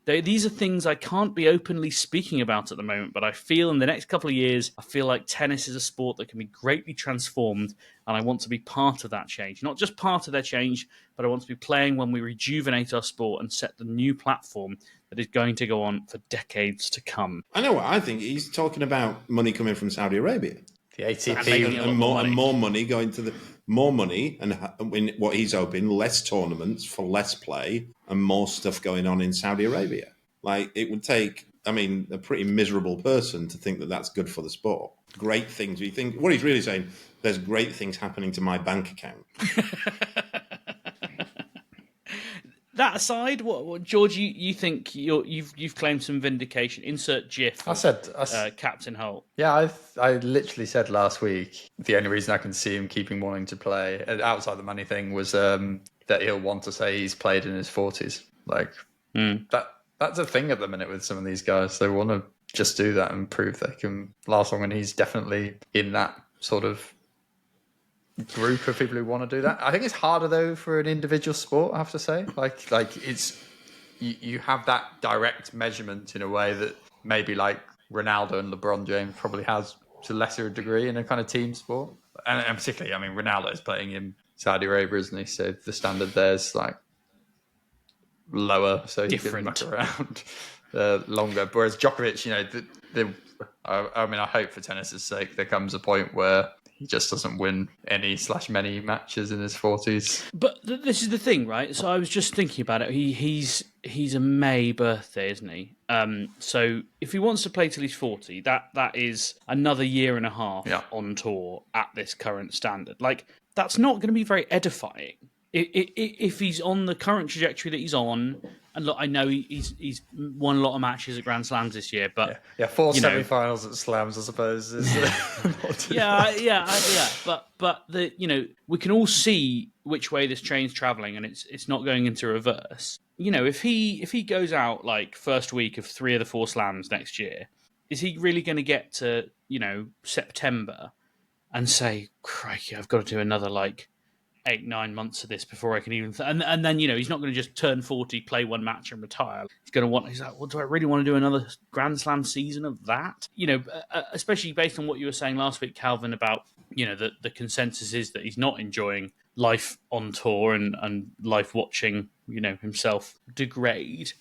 These are things I can't be openly speaking about at the moment, but I feel in the next couple of years, I feel like tennis is a sport that can be greatly transformed, and I want to be part of that change. Not just part of their change, but I want to be playing when we rejuvenate our sport and set the new platform that is going to go on for decades to come. I know what I think. He's talking about money coming from Saudi Arabia. The ATP and more money going to more money, and what he's hoping, less tournaments for less play and more stuff going on in Saudi Arabia. Like, it would take, a pretty miserable person to think that that's good for the sport. Great things. What he's really saying, there's great things happening to my bank account. That aside, what George, you think you've claimed some vindication? Insert GIF. I said Captain Holt. Yeah, I literally said last week the only reason I can see him keeping wanting to play outside the money thing was that he'll want to say he's played in his 40s. Like that's a thing at the minute with some of these guys. They want to just do that and prove they can last long, and he's definitely in that sort of group of people who want to do that. I think it's harder though for an individual sport, I have to say. Like it's you have that direct measurement in a way that maybe like Ronaldo and LeBron James probably has to a lesser degree in a kind of team sport. And particularly, Ronaldo is playing in Saudi Arabia, isn't he? So the standard there's like lower, so he can muck around longer. Whereas Djokovic, I hope for tennis's sake there comes a point where he just doesn't win many matches in his 40s. But this is the thing, right? So I was just thinking about it. He's a May birthday, isn't he? So if he wants to play till he's 40, that is another year and a half on tour at this current standard. Like, that's not going to be very edifying. If he's on the current trajectory that he's on, and look, I know he's won a lot of matches at Grand Slams this year, but 4 semi-finals at Slams, I suppose. But we can all see which way this train's travelling, and it's not going into reverse. If he goes out like first week of 3 of the 4 Slams next year, is he really going to get to September and say, crikey, I've got to do another 8-9 months of this before I can even... And then, he's not going to just turn 40, play one match and retire. He's like, well, do I really want to do another Grand Slam season of that? Especially based on what you were saying last week, Calvin, about, the consensus is that he's not enjoying life on tour and life watching, himself degrade.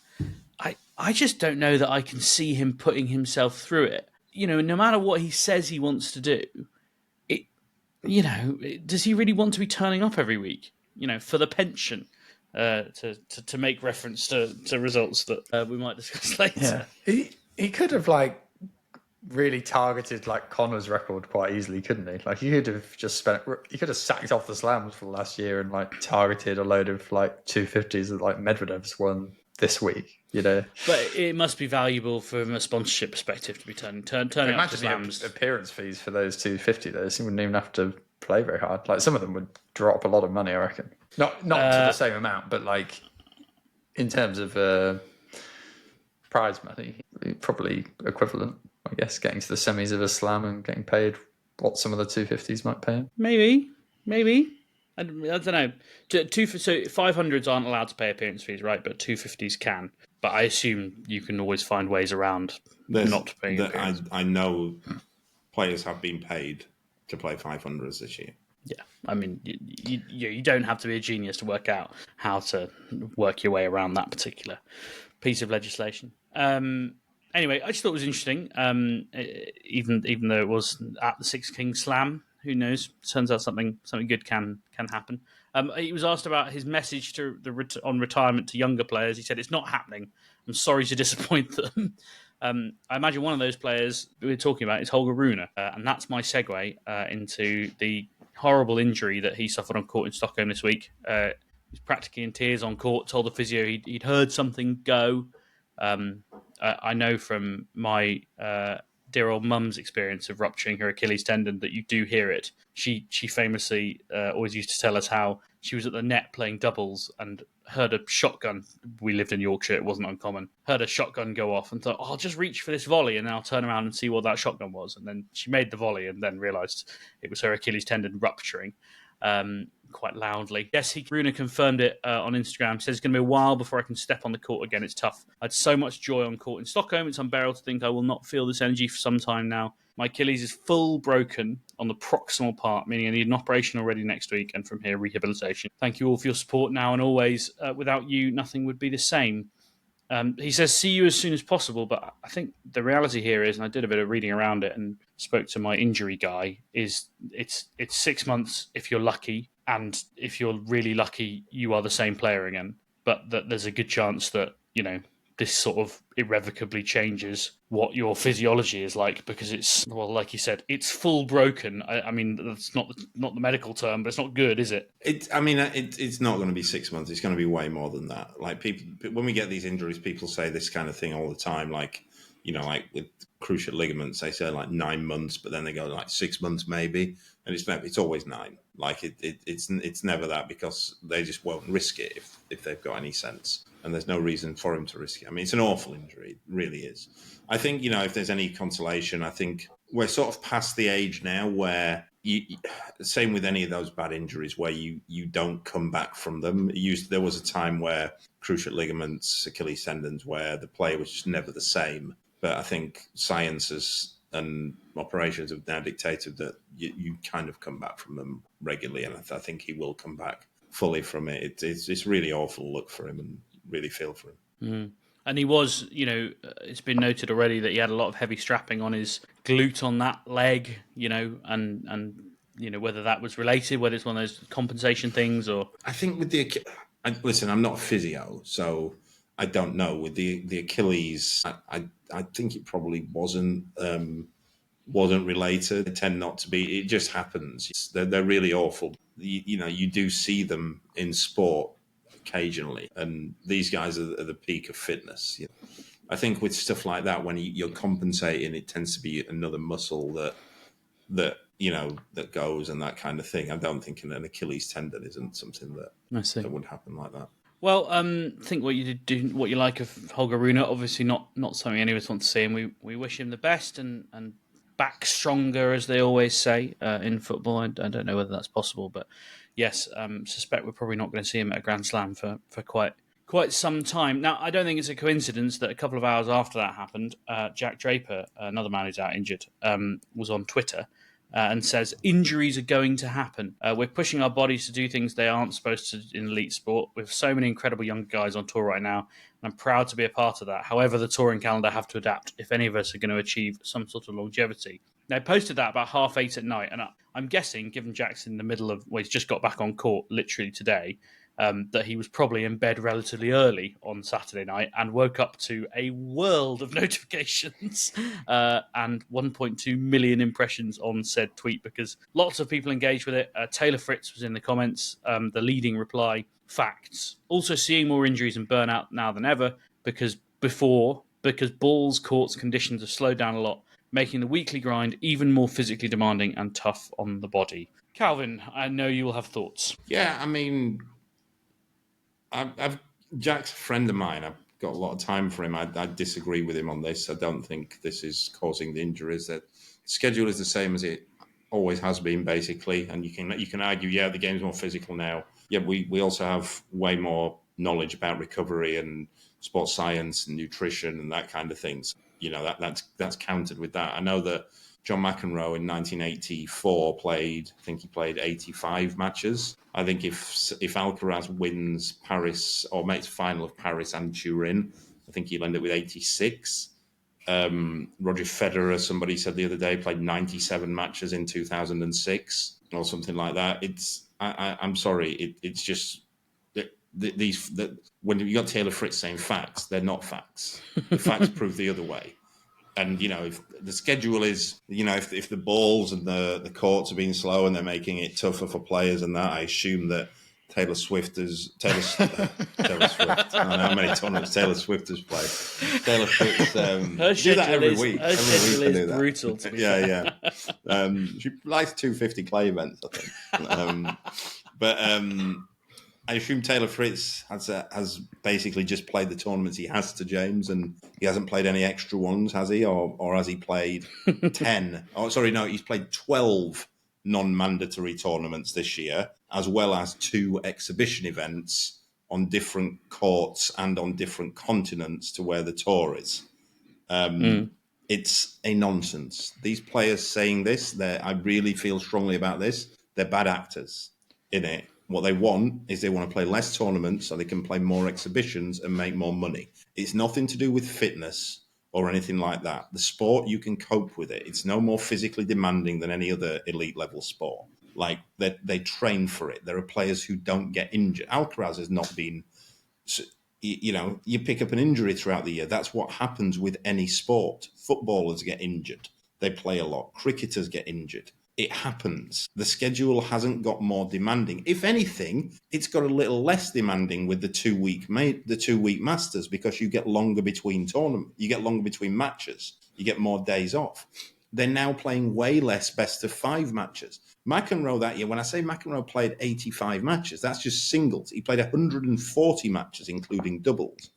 I just don't know that I can see him putting himself through it. No matter what he says he wants to do, does he really want to be turning up every week, for the pension, to make reference to results that we might discuss later? Yeah. He could have really targeted Connor's record quite easily, couldn't he? He could have just he could have sacked off the Slams for the last year and targeted a load of 250s that Medvedev's won this week, But it must be valuable from a sponsorship perspective to be turning up to Slams. The appearance fees for those 250, though, he wouldn't even have to play very hard. Some of them would drop a lot of money, I reckon. Not to the same amount, but in terms of prize money, probably equivalent, I guess, getting to the semis of a Slam and getting paid what some of the 250s might pay him. Maybe. I don't know. So 500s aren't allowed to pay appearance fees, right? But 250s can. But I assume you can always find ways around not paying appearance. I know players have been paid to play 500s this year. Yeah, I mean, you don't have to be a genius to work out how to work your way around that particular piece of legislation. Anyway, I just thought it was interesting. Even though it was at the Six Kings Slam, who knows? Turns out something good can happen. He was asked about his message to on retirement to younger players. He said, "It's not happening. I'm sorry to disappoint them." I imagine one of those players we're talking about is Holger Rune, and that's my segue into the horrible injury that he suffered on court in Stockholm this week. He was practically in tears on court, told the physio he'd heard something go. I know from my dear old mum's experience of rupturing her Achilles tendon that you do hear it. She famously always used to tell us how she was at the net playing doubles and heard a shotgun. We lived in Yorkshire, it wasn't uncommon. Heard a shotgun go off and thought, I'll just reach for this volley and then I'll turn around and see what that shotgun was. And then she made the volley and then realised it was her Achilles tendon rupturing. Quite loudly. Yes, Rune confirmed it on Instagram. Says it's going to be a while before I can step on the court again. It's tough. I had so much joy on court in Stockholm. It's unbearable to think I will not feel this energy for some time now. My Achilles is full broken on the proximal part, meaning I need an operation already next week, and from here, rehabilitation. Thank you all for your support now and always. Without you, nothing would be the same. He says, see you as soon as possible, but I think the reality here is, and I did a bit of reading around it and spoke to my injury guy, is it's 6 months if you're lucky, and if you're really lucky, you are the same player again. But that there's a good chance that, this sort of irrevocably changes what your physiology is like, because it's, well, like you said, it's full broken. I mean, that's not the medical term, but it's not good, is it? It's not going to be 6 months. It's going to be way more than that. Like, people, when we get these injuries, people say this kind of thing all the time. Like, like with cruciate ligaments, they say like 9 months, but then they go like 6 months maybe, and it's always 9. Like it's never that, because they just won't risk it if they've got any sense, and there's no reason for him to risk it. I mean, it's an awful injury, it really is. I think if there's any consolation, I think we're sort of past the age now where same with any of those bad injuries where you don't come back from them. There was a time where cruciate ligaments, Achilles tendons, where the player was just never the same. But I think sciences and operations have now dictated that you kind of come back from them regularly, and I think he will come back fully from it. It's really awful look for him, and really feel for him. Mm. And he was, it's been noted already that he had a lot of heavy strapping on his glute on that leg, and whether that was related, whether it's one of those compensation things, or I think with listen, I'm not a physio, so I don't know. With the Achilles, I think it probably wasn't related. They tend not to be. It just happens. They're really awful. You do see them in sport occasionally, and these guys are the peak of fitness. I think with stuff like that, when you're compensating, it tends to be another muscle that goes and that kind of thing. I don't think an Achilles tendon isn't something that would happen like that. Well, think what you like of Holger Rune. Obviously, not something any of us want to see, and we wish him the best and back stronger, as they always say in football. I don't know whether that's possible, but yes, suspect we're probably not going to see him at a Grand Slam for quite some time. Now, I don't think it's a coincidence that a couple of hours after that happened, Jack Draper, another man who's out injured, was on Twitter and says, injuries are going to happen. We're pushing our bodies to do things they aren't supposed to in elite sport. We have so many incredible young guys on tour right now, and I'm proud to be a part of that. However, the touring calendar have to adapt if any of us are going to achieve some sort of longevity. Now, I posted that about 8:30 at night, and I'm guessing, given Jack's in the middle of, he's just got back on court literally today, that he was probably in bed relatively early on Saturday night and woke up to a world of notifications and 1.2 million impressions on said tweet, because lots of people engaged with it. Taylor Fritz was in the comments, the leading reply, facts. Also seeing more injuries and burnout now than ever, because balls, courts, conditions have slowed down a lot, making the weekly grind even more physically demanding and tough on the body. Calvin, I know you will have thoughts. Yeah, I mean, Jack's a friend of mine. I've got a lot of time for him. I disagree with him on this. I don't think this is causing the injuries. That schedule is the same as it always has been, basically. And you can argue, yeah, the game's more physical now. Yeah, we also have way more knowledge about recovery and sports science and nutrition and that kind of things. That's countered with that. I know that John McEnroe in 1984 played 85 matches. I think if Alcaraz wins Paris or makes final of Paris and Turin, I think he'll end up with 86. Roger Federer, somebody said the other day, played 97 matches in 2006 or something like that. I'm sorry, it's just when you got Leylah Fritz saying facts, they're not facts. The facts prove the other way. And, if the schedule is, if the balls and the courts are being slow and they're making it tougher for players and that, I assume that Taylor Swift. I don't know how many tournaments Taylor Swift has played. Taylor Swift her do that every week. Her schedule is brutal. To be fair. She likes 250 clay events, I think. But I assume Taylor Fritz has basically just played the tournaments he has to James, and he hasn't played any extra ones, has he? Or has he played 10? Oh, sorry, no, he's played 12 non-mandatory tournaments this year, as well as 2 exhibition events on different courts and on different continents to where the tour is. It's a nonsense. These players saying this, I really feel strongly about this, they're bad actors in it. What they want is they want to play less tournaments so they can play more exhibitions and make more money. It's nothing to do with fitness or anything like that. The sport, you can cope with it. It's no more physically demanding than any other elite level sport. Like, they train for it. There are players who don't get injured. Alcaraz has not been, you pick up an injury throughout the year. That's what happens with any sport. Footballers get injured. They play a lot. Cricketers get injured. It happens. The schedule hasn't got more demanding. If anything, it's got a little less demanding with the 2-week Masters, because you get longer between tournaments. You get longer between matches. You get more days off. They're now playing way less best of 5 matches. McEnroe that year, when I say McEnroe played 85 matches, that's just singles. He played 140 matches, including doubles.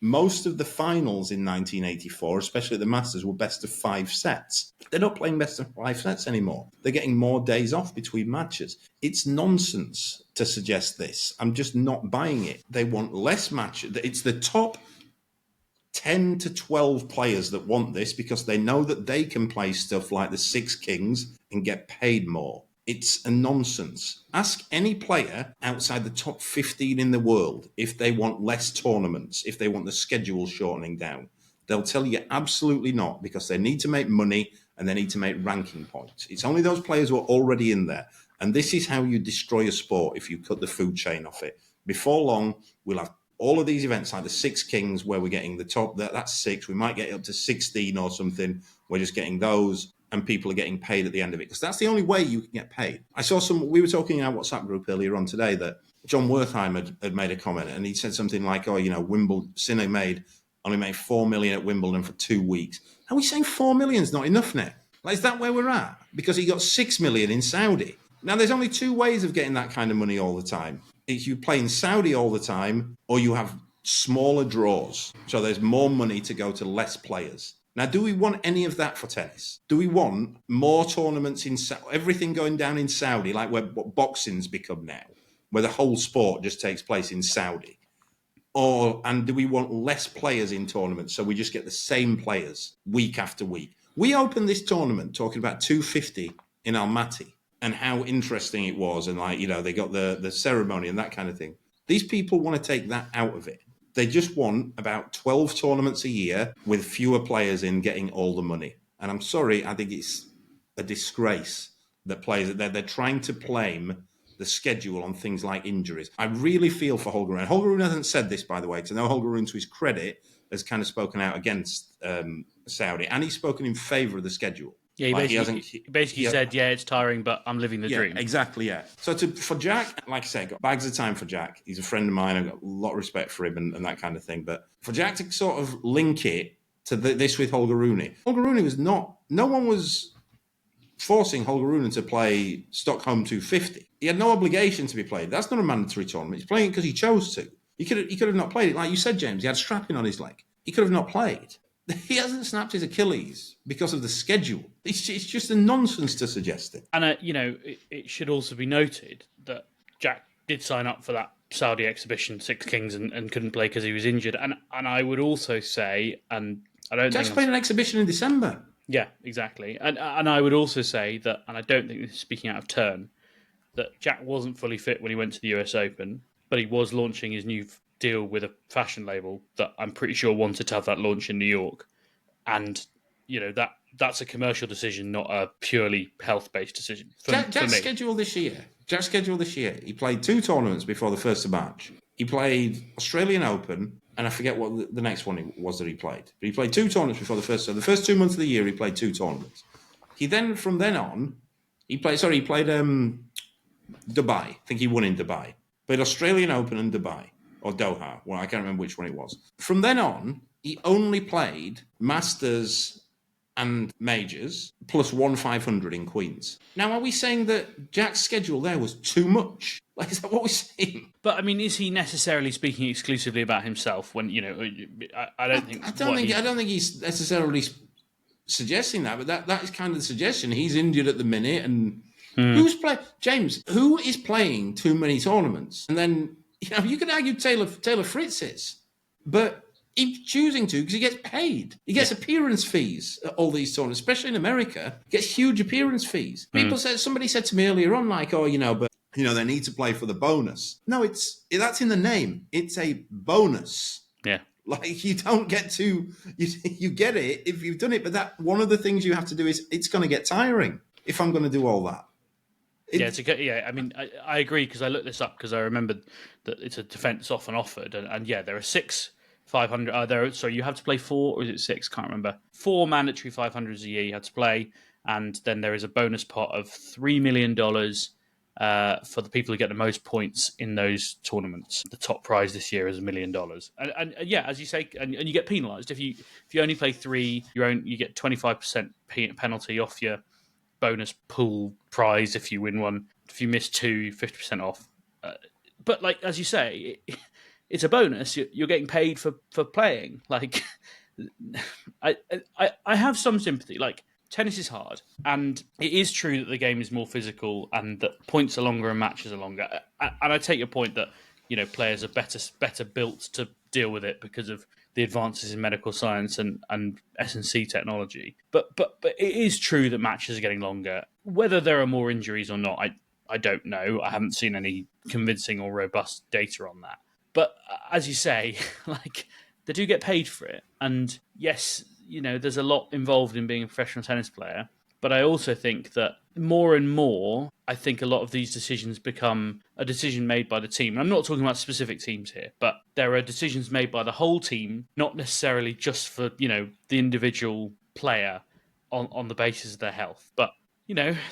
Most of the finals in 1984, especially the Masters, were best of 5 sets. They're not playing best of 5 sets anymore. They're getting more days off between matches. It's nonsense to suggest this. I'm just not buying it. They want less matches. It's the top 10 to 12 players that want this because they know that they can play stuff like the Six Kings and get paid more. It's a nonsense. Ask any player outside the top 15 in the world if they want less tournaments, if they want the schedule shortening down. They'll tell you absolutely not, because they need to make money and they need to make ranking points. It's only those players who are already in there. And this is how you destroy a sport if you cut the food chain off it. Before long, we'll have all of these events like the Six Kings where we're getting the top, that's 6. We might get up to 16 or something. We're just getting those, and people are getting paid at the end of it, because that's the only way you can get paid. We were talking in our WhatsApp group earlier on today that John Wertheim had made a comment, and he said something like, Wimbledon, Sinner only made 4 million at Wimbledon for 2 weeks. Are we saying 4 million is not enough now? Like, is that where we're at? Because he got 6 million in Saudi. Now, there's only 2 ways of getting that kind of money all the time. It's you play in Saudi all the time, or you have smaller draws. So there's more money to go to less players. Now, do we want any of that for tennis? Do we want more tournaments in everything going down in Saudi, like where boxing's become now, where the whole sport just takes place in Saudi? And do we want less players in tournaments so we just get the same players week after week? We opened this tournament talking about 250 in Almaty and how interesting it was, and they got the ceremony and that kind of thing. These people want to take that out of it. They just want about 12 tournaments a year with fewer players in getting all the money. And I'm sorry, I think it's a disgrace that players, they're trying to blame the schedule on things like injuries. I really feel for Holger Rune. Holger Rune hasn't said this, by the way, because I know Holger Rune, to his credit, has kind of spoken out against Saudi, and he's spoken in favour of the schedule. Yeah, he basically said, it's tiring, but I'm living the dream. Exactly, yeah. So for Jack, like I say, I've got bags of time for Jack. He's a friend of mine. I've got a lot of respect for him and that kind of thing. But for Jack to sort of link it to this with Holger Rune was no one was forcing Holger Rune to play Stockholm 250. He had no obligation to be played. That's not a mandatory tournament. He's playing it because he chose to. He could have not played it. Like you said, James, he had strapping on his leg. He could have not played. he hasn't snapped his Achilles because of the schedule. It's just a nonsense to suggest it. And, it should also be noted that Jack did sign up for that Saudi exhibition, Six Kings, and couldn't play because he was injured. And I would also say, and I don't Jack's think... played an exhibition in December. Yeah, exactly. And I would also say that, and I don't think this is speaking out of turn, that Jack wasn't fully fit when he went to the US Open, but he was launching his new deal with a fashion label that I'm pretty sure wanted to have that launch in New York. And, that's a commercial decision, not a purely health-based decision. Jack's schedule this year, he played 2 tournaments before the 1st of March. He played Australian Open, and I forget what the next one was that he played. But he played 2 tournaments before the first. So the first 2 months of the year, he played 2 tournaments. He then, from then on, he played Dubai. I think he won in Dubai. Played Australian Open and Dubai, or Doha. Well, I can't remember which one it was. From then on, he only played Masters and majors, plus 1 500 in Queens. Now, are we saying that Jack's schedule there was too much? Like, is that what we're saying? But, I mean, is he necessarily speaking exclusively about himself when, I don't think... I don't think he's necessarily suggesting that, but that is kind of the suggestion. He's injured at the minute, and who is playing too many tournaments? And then, you could argue Taylor Fritz is, but he's choosing to because he gets paid. He gets appearance fees at all these tournaments, especially in America. He gets huge appearance fees. Somebody said to me earlier on, like, they need to play for the bonus. No, that's in the name. It's a bonus. Yeah. Like, you don't get to, you get it if you've done it, but that one of the things you have to do is, it's going to get tiring if I'm going to do all that. I mean, I agree, because I looked this up because I remembered that it's a defence often offered, and there are 6 500. So you have to play 4, or is it 6? Can't remember. 4 mandatory 500s a year you have to play, and then there is a bonus pot of $3 million for the people who get the most points in those tournaments. The top prize this year is $1 million, and as you say, and you get penalised if you only play 3. You get 25% penalty off your bonus pool prize if you win one. If you miss 2, 50% off. But like, as you say, it's a bonus. You're getting paid for playing. Like, I have some sympathy. Like, tennis is hard, and it is true that the game is more physical and that points are longer and matches are longer. And I take your point that players are better built to deal with it because of the advances in medical science and S&C technology. But it is true that matches are getting longer. Whether there are more injuries or not, I don't know. I haven't seen any convincing or robust data on that. But as you say, like, they do get paid for it. And yes, there's a lot involved in being a professional tennis player. But I also think that more and more, I think a lot of these decisions become a decision made by the team. And I'm not talking about specific teams here, but there are decisions made by the whole team, not necessarily just for, the individual player on the basis of their health. But,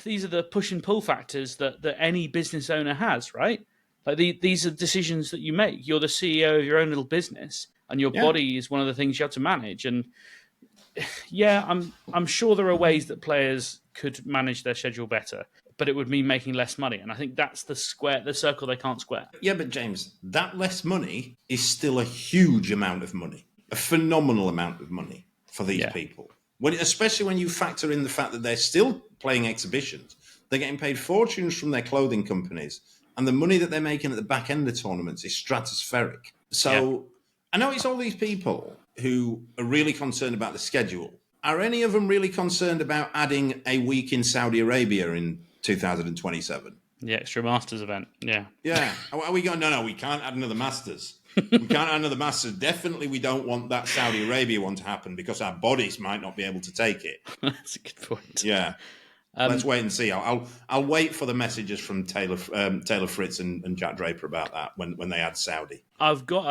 these are the push and pull factors that any business owner has, right? Like, these are decisions that you make. You're the CEO of your own little business, and your body is one of the things you have to manage. And I'm sure there are ways that players could manage their schedule better, but it would mean making less money. And I think that's the circle they can't square. Yeah, but James, that less money is still a huge amount of money, a phenomenal amount of money for these people. Especially when you factor in the fact that they're still playing exhibitions. They're getting paid fortunes from their clothing companies, and the money that they're making at the back end of tournaments is stratospheric. So I know it's all these people who are really concerned about the schedule. Are any of them really concerned about adding a week in Saudi Arabia in 2027? The extra Masters event, yeah. Yeah. Are we going, no, we can't add another Masters. We can't add another Masters. Definitely we don't want that Saudi Arabia one to happen because our bodies might not be able to take it. That's a good point. Yeah. Let's wait and see. I'll wait for the messages from Taylor Fritz and Jack Draper about that when they add Saudi. I've got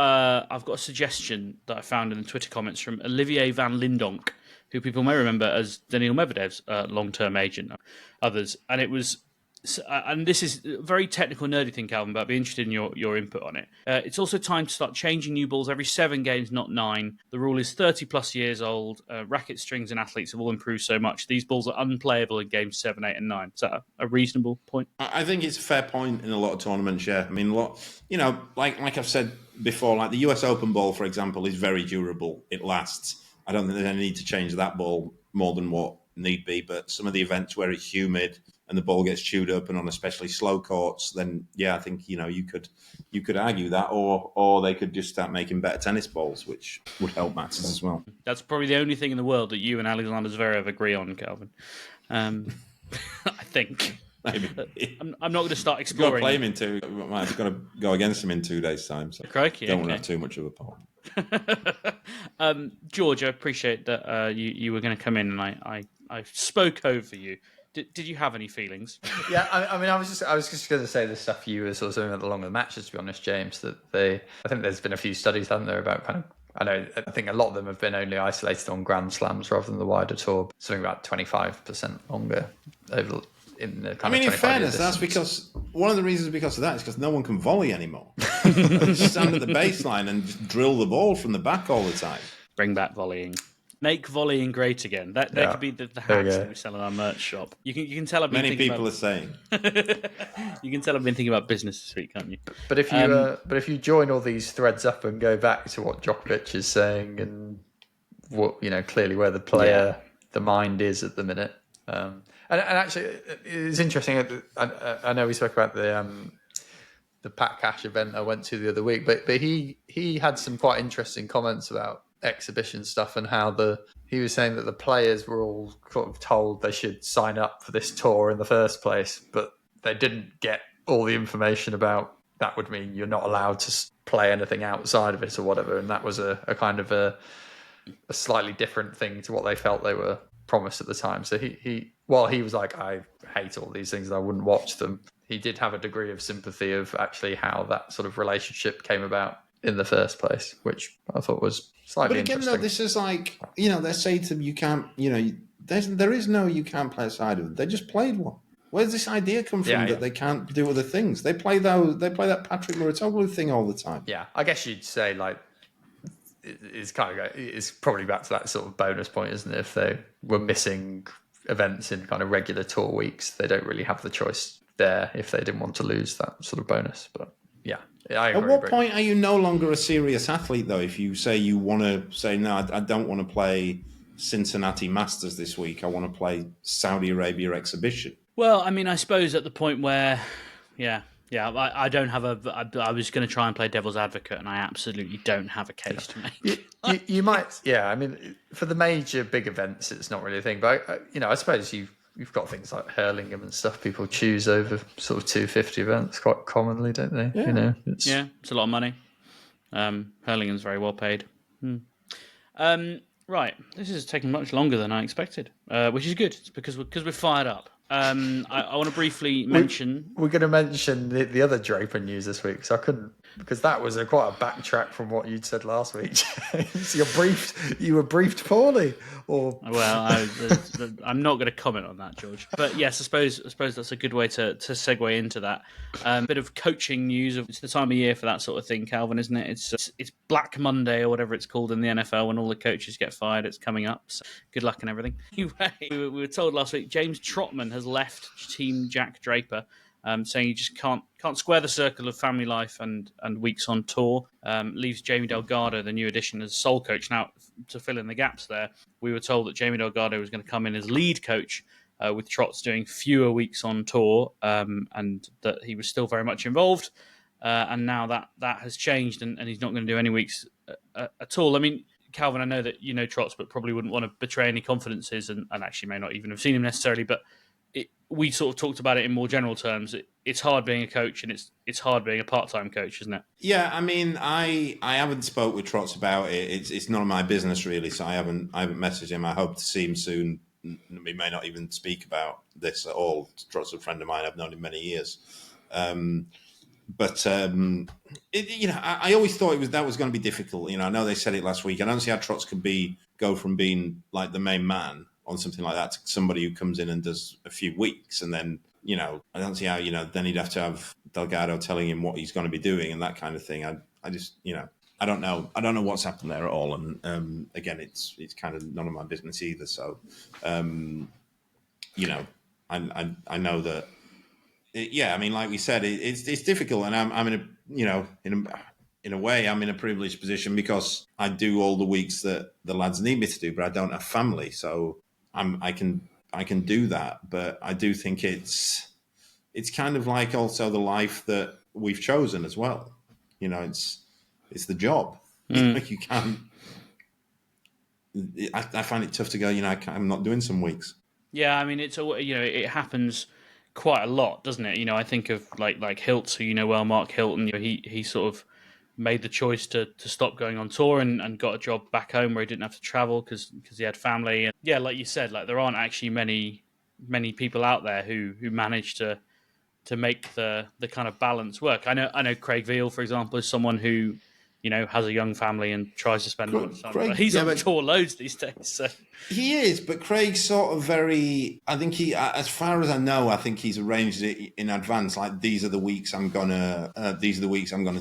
a suggestion that I found in the Twitter comments from Olivier van Lindonk, who people may remember as Daniil Medvedev's long-term agent, others, and it was. And this is a very technical, nerdy thing, Calvin, but I'd be interested in your input on it. It's also time to start changing new balls every 7 games, not 9. The rule is 30-plus years old. Racket strings and athletes have all improved so much. These balls are unplayable in games 7, 8, and 9. Is that a reasonable point? I think it's a fair point in a lot of tournaments, yeah. I mean, like I've said before, like the US Open ball, for example, is very durable. It lasts. I don't think there's any need to change that ball more than what need be. But some of the events where it's humid and the ball gets chewed up, and on especially slow courts, then yeah, I think you could argue that, or they could just start making better tennis balls, which would help matters as well. That's probably the only thing in the world that you and Alexander Zverev agree on, Calvin. I think. Maybe. I'm not going to start You've got to exploring. play him in 2. I've got to go against him in 2 days' time. So Crikey, don't want to okay. have too much of a pop. George, I appreciate that you were going to come in, and I spoke over you. Did you have any feelings? Yeah, I mean, I was just going to say the stuff you were sort of saying along the matches. To be honest, James, I think there's been a few studies, haven't there, about kind of. I think a lot of them have been only isolated on Grand Slams rather than the wider tour. Something about 25% longer over in the kind of. In fairness, that's because one of the reasons because of that is because no one can volley anymore. They just stand at the baseline and just drill the ball from the back all the time. Bring back volleying. Make volleying great again. That could be the hats that we sell in our merch shop. You can tell I've been Many people are saying. You can tell I've been thinking about business this week, can't you? But if you join all these threads up and go back to what Djokovic is saying and what clearly where the player, the mind is at the minute, and actually it's interesting. I know we spoke about the Pat Cash event I went to the other week, but he had some quite interesting comments about exhibition stuff and how he was saying that the players were all sort of told they should sign up for this tour in the first place, but they didn't get all the information about that would mean you're not allowed to play anything outside of it or whatever, and that was a kind of a slightly different thing to what they felt they were promised at the time. So while he was like, I hate all these things and I wouldn't watch them, he did have a degree of sympathy of actually how that sort of relationship came about in the first place, which I thought was slightly interesting. But again, though, this is like, they say to them, you can't, there is no you can't play a side of them. They just played one. Where's this idea come from that they can't do other things? They play that Patrick Muratoglu thing all the time. Yeah, I guess you'd say like it's probably back to that sort of bonus point, isn't it? If they were missing events in kind of regular tour weeks, they don't really have the choice there if they didn't want to lose that sort of bonus. But yeah, I agree. At what point are you no longer a serious athlete, though? If you say you want to say, no, I don't want to play Cincinnati Masters this week, I want to play Saudi Arabia Exhibition. Well, I suppose at the point where, I don't have I was going to try and play devil's advocate, and I absolutely don't have a case to make. You might, for the major big events, it's not really a thing. But I suppose you've got things like Hurlingham and stuff. People choose over sort of 250 events quite commonly, don't they? Yeah. It's a lot of money. Hurlingham's very well paid. Right, this is taking much longer than I expected, which is good. It's because we're fired up. I want to briefly mention. We're going to mention the other Draper news this week, so I couldn't, because that was quite a backtrack from what you'd said last week. James. You were briefed poorly, or I'm not going to comment on that, George. But yes, I suppose that's a good way to segue into that. Bit of coaching news. It's the time of year for that sort of thing, Calvin, isn't it? It's Black Monday or whatever it's called in the NFL when all the coaches get fired. It's coming up. So good luck and everything. Anyway, we were told last week James Trotman has left Team Jack Draper, saying he just can't square the circle of family life and weeks on tour. Leaves Jamie Delgado, the new addition, as sole coach. Now, to fill in the gaps there, we were told that Jamie Delgado was going to come in as lead coach, with Trots doing fewer weeks on tour, and that he was still very much involved. And now that has changed, and he's not going to do any weeks at all. Calvin, I know that you know Trots, but probably wouldn't want to betray any confidences, and actually may not even have seen him necessarily, but we sort of talked about it in more general terms. It's hard being a coach, and it's hard being a part-time coach, isn't it? Yeah, I haven't spoke with Trots about it. It's none of my business really, so I haven't messaged him. I hope to see him soon. We may not even speak about this at all. Trots is a friend of mine. I've known him many years. But I always thought that was going to be difficult. I know they said it last week. I don't see how Trots could go from being like the main man on something like that to somebody who comes in and does a few weeks, and then I don't see how then he'd have to have Delgado telling him what he's going to be doing and that kind of thing. I just I don't know what's happened there at all, and again it's kind of none of my business either. So I know that. Like we said, it's difficult, and I'm in a in a way, I'm in a privileged position because I do all the weeks that the lads need me to do, but I don't have family, so I can do that. But I do think it's kind of like also the life that we've chosen as well. You know, it's the job. You can't. I find it tough to go. You know, I'm not doing some weeks. Yeah, I mean, it happens quite a lot, doesn't it? You know, I think of like Hiltz, who you know well, Mark Hilton. You know, he sort of made the choice to stop going on tour and got a job back home where he didn't have to travel because he had family. And yeah, like you said, like there aren't actually many people out there who manage to make the kind of balance work. I know Craig Veal, for example, is someone who, you know, has a young family and tries to spend a lot of time. He's on tour loads these days. So. He is, but Craig's sort of very. I think as far as I know, I think he's arranged it in advance. Like these are the weeks I'm gonna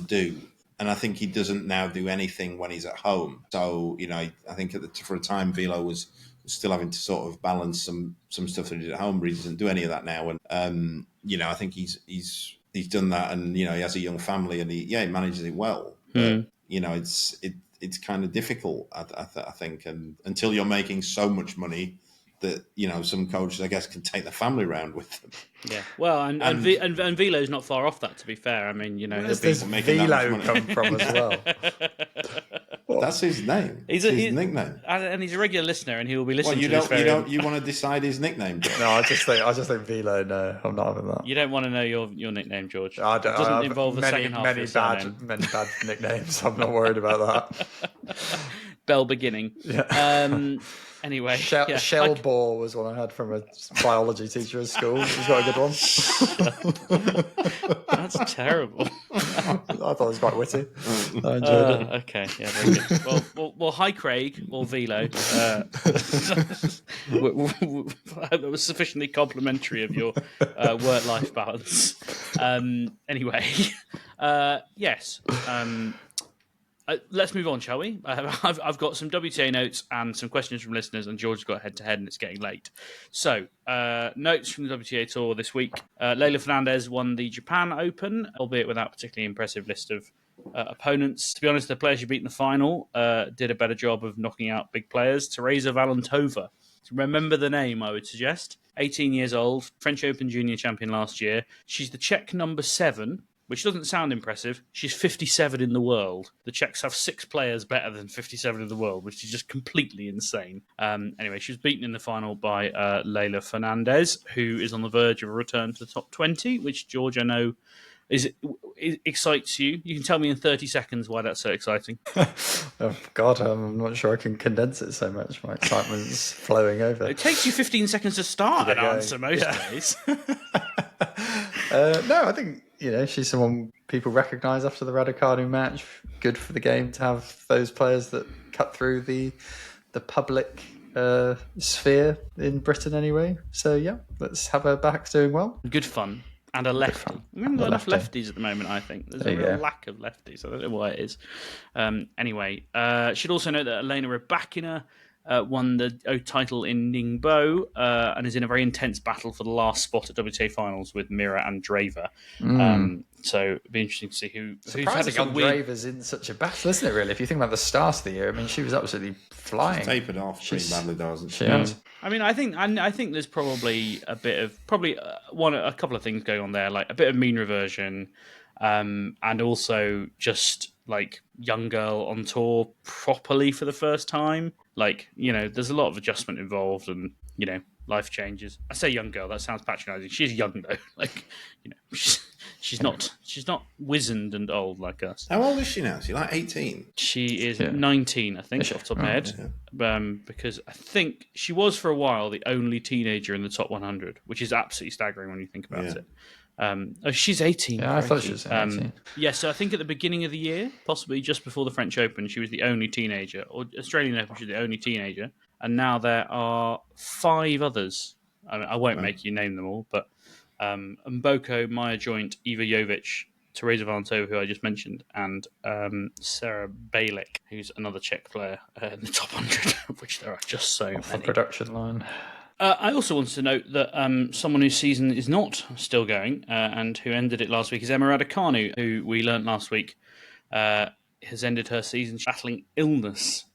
do, and I think he doesn't now do anything when he's at home. So you know, I think for a time, Velo was still having to sort of balance some stuff that he did at home, but he doesn't do any of that now. And you know, I think he's done that, and you know, he has a young family, and he manages it well. But, you know, it's kind of difficult, I think, and until you're making so much money that, you know, some coaches, I guess, can take the family around with them. Yeah, well, and Velo's not far off that, to be fair. I mean, you know, where's this Velo come from as well? That's his name. He's his nickname, and he's a regular listener, and he will be listening. You want to decide his nickname? George? No, I just think Velo. No, I'm not having that. You don't want to know your nickname, George. I don't. It doesn't involve the second half. Many bad nicknames. I'm not worried about that. Bell beginning. Yeah. Anyway, Shell Bore was one I had from a biology teacher at school. He's got a good one. That's terrible. I thought it was quite witty. I enjoyed it. Okay, yeah, very good. Well, hi Craig or Velo. That was sufficiently complimentary of your work-life balance. Anyway, yes. Let's move on, shall we? I've got some WTA notes and some questions from listeners, and George's got head-to-head, and it's getting late. So, notes from the WTA Tour this week. Leylah Fernandez won the Japan Open, albeit without a particularly impressive list of opponents. To be honest, the players she beat in the final did a better job of knocking out big players. Teresa Valentova. Remember the name, I would suggest. 18 years old, French Open junior champion last year. She's the Czech number 7. Which doesn't sound impressive. She's 57 in the world. The Czechs have 6 players better than 57 in the world, which is just completely insane. Anyway, she was beaten in the final by Leylah Fernandez, who is on the verge of a return to the top 20, which, George, I know excites you. You can tell me in 30 seconds why that's so exciting. Oh, God, I'm not sure I can condense it so much. My excitement's flowing over. It takes you 15 seconds to start an answer most days. No, I think, you know, she's someone people recognise after the Raducanu match. Good for the game to have those players that cut through the public sphere in Britain anyway. So, yeah, let's have her back doing well. Good fun. And a lefty. We haven't got enough lefties at the moment, I think. There's a real lack of lefties. I don't know why it is. Anyway, should also note that Elena Rybakina won the title in Ningbo and is in a very intense battle for the last spot at WTA finals with Mira Andreeva. So it'd be interesting to see who's surprising Andreeva's in such a battle, isn't it? Really, if you think about the start of the year, I mean, she was absolutely flying. She's tapered off pretty badly, doesn't she? I mean, I think there's probably a bit of a couple of things going on there, like a bit of mean reversion, and also just like young girl on tour properly for the first time. Like, you know, there's a lot of adjustment involved, and you know, life changes. I say young girl, that sounds patronising. She's young though, like, you know, she's not wizened and old like us. How old is she now? She's like 18. She is 19, I think, off the top of my head. Yeah. Because I think she was for a while the only teenager in the top 100, which is absolutely staggering when you think about it. She's 18. Yeah, I thought she was 18. Yeah, so I think at the beginning of the year, possibly just before the French Open, she was the only teenager, or Australian Open, she was the only teenager. And now there are 5 others. I mean, I won't make you name them all, but Mboko, Maya Joint, Iva Jovic, Teresa Valentova, who I just mentioned, and Sarah Balick, who's another Czech player in the top 100, of which there are just so many. The production line. I also wanted to note that someone whose season is not still going and who ended it last week is Emma Raducanu, who we learnt last week has ended her season battling illness,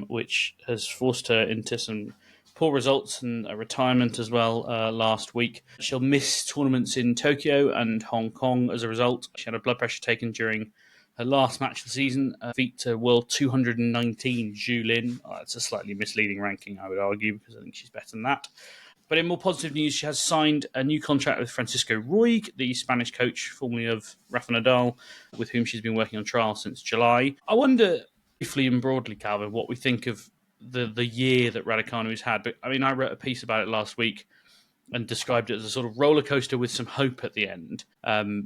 which has forced her into some poor results and a retirement as well last week. She'll miss tournaments in Tokyo and Hong Kong as a result. She had a blood pressure taken during her last match of the season, defeat to world 219 Zhu Lin. It's a slightly misleading ranking, I would argue, because I think she's better than that. But in more positive news, she has signed a new contract with Francisco Ruig, the Spanish coach formerly of Rafa Nadal, with whom she's been working on trial since July. I wonder, briefly and broadly, Calvin, what we think of the year that Raducanu's had. But I mean, I wrote a piece about it last week and described it as a sort of roller coaster with some hope at the end,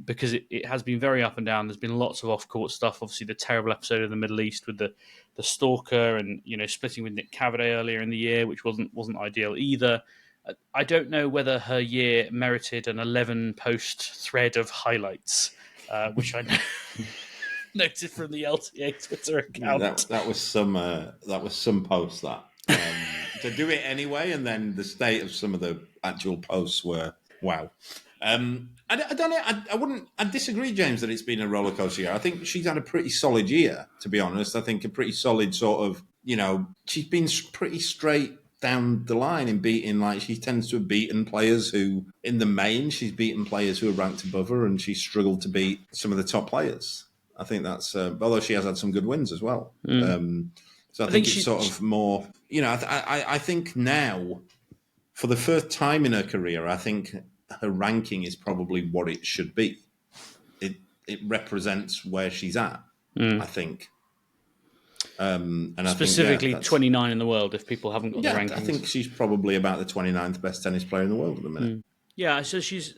because it has been very up and down. There's been lots of off-court stuff. Obviously, the terrible episode of the Middle East with the stalker, and splitting with Nick Cavaday earlier in the year, which wasn't ideal either. I don't know whether her year merited an 11-post thread of highlights, which I noted from the LTA Twitter account. That was some post that. To do it anyway, and then the state of some of the actual posts were wow. I don't know. I disagree, James, that it's been a roller coaster year. I think she's had a pretty solid year, to be honest. I think a pretty solid sort of, she's been pretty straight down the line in beating, like she tends to have beaten players who, in the main, she's beaten players who are ranked above her, and she's struggled to beat some of the top players. I think that's, although she has had some good wins as well. So I think it's sort of more, I think now, for the first time in her career, I think her ranking is probably what it should be. It represents where she's at, I think. And specifically I think, 29 in the world, if people haven't got the rankings. I think she's probably about the 29th best tennis player in the world at the minute. Yeah, so she's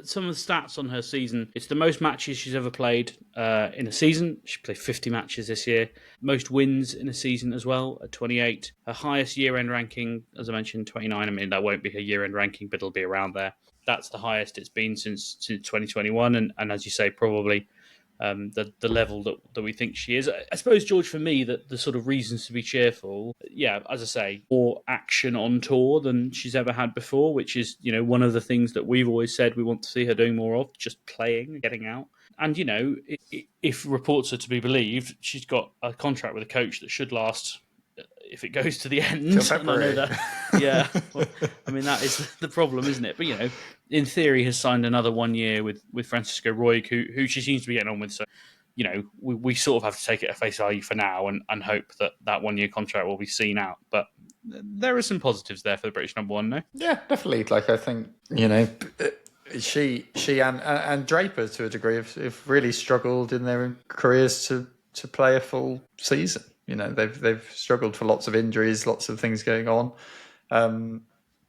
some of the stats on her season. It's the most matches she's ever played in a season. She played 50 matches this year. Most wins in a season as well, at 28. Her highest year-end ranking, as I mentioned, 29. I mean, that won't be her year-end ranking, but it'll be around there. That's the highest it's been since 2021, and as you say, probably the level that we think she is. I suppose, George, for me, that the sort of reasons to be cheerful, as I say, more action on tour than she's ever had before, which is, one of the things that we've always said we want to see her doing more of, just playing, getting out. And, if reports are to be believed, she's got a contract with a coach that should last, if it goes to the end. Till February. And I know that, well, I mean, that is the problem, isn't it? But, in theory, has signed another 1 year with Francisco Ruig, who she seems to be getting on with. So, we sort of have to take it at face value for now and hope that 1 year contract will be seen out. But there are some positives there for the British number one, no? Yeah, definitely. Like, I think, she and Draper, to a degree, have really struggled in their careers to play a full season. They've struggled for lots of injuries, lots of things going on.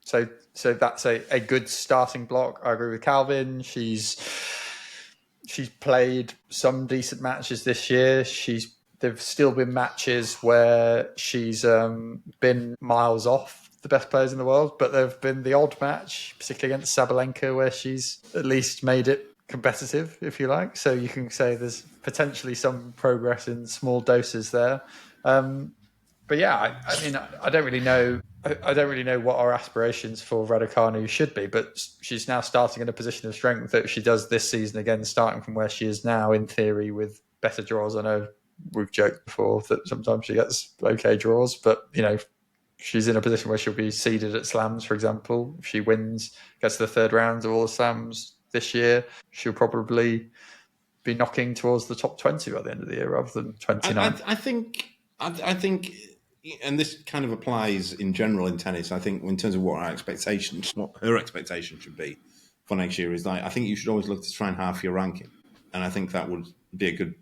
So that's a good starting block. I agree with Calvin. She's played some decent matches this year. There've still been matches where she's been miles off the best players in the world, but there've been the odd match, particularly against Sabalenka, where she's at least made it competitive, if you like. So you can say there's potentially some progress in small doses there. But yeah, I mean, I don't really know. I don't really know what our aspirations for Raducanu should be, but she's now starting in a position of strength that she does this season again, starting from where she is now, in theory, with better draws. I know we've joked before that sometimes she gets okay draws, but she's in a position where she'll be seeded at slams, for example. If she wins, gets to the third round of all the slams this year, she'll probably be knocking towards the top 20 by the end of the year rather than 29. I think, and this kind of applies in general in tennis. I think in terms of what her expectation should be for next year is, like, I think you should always look to try and half your ranking, and I think that would be a good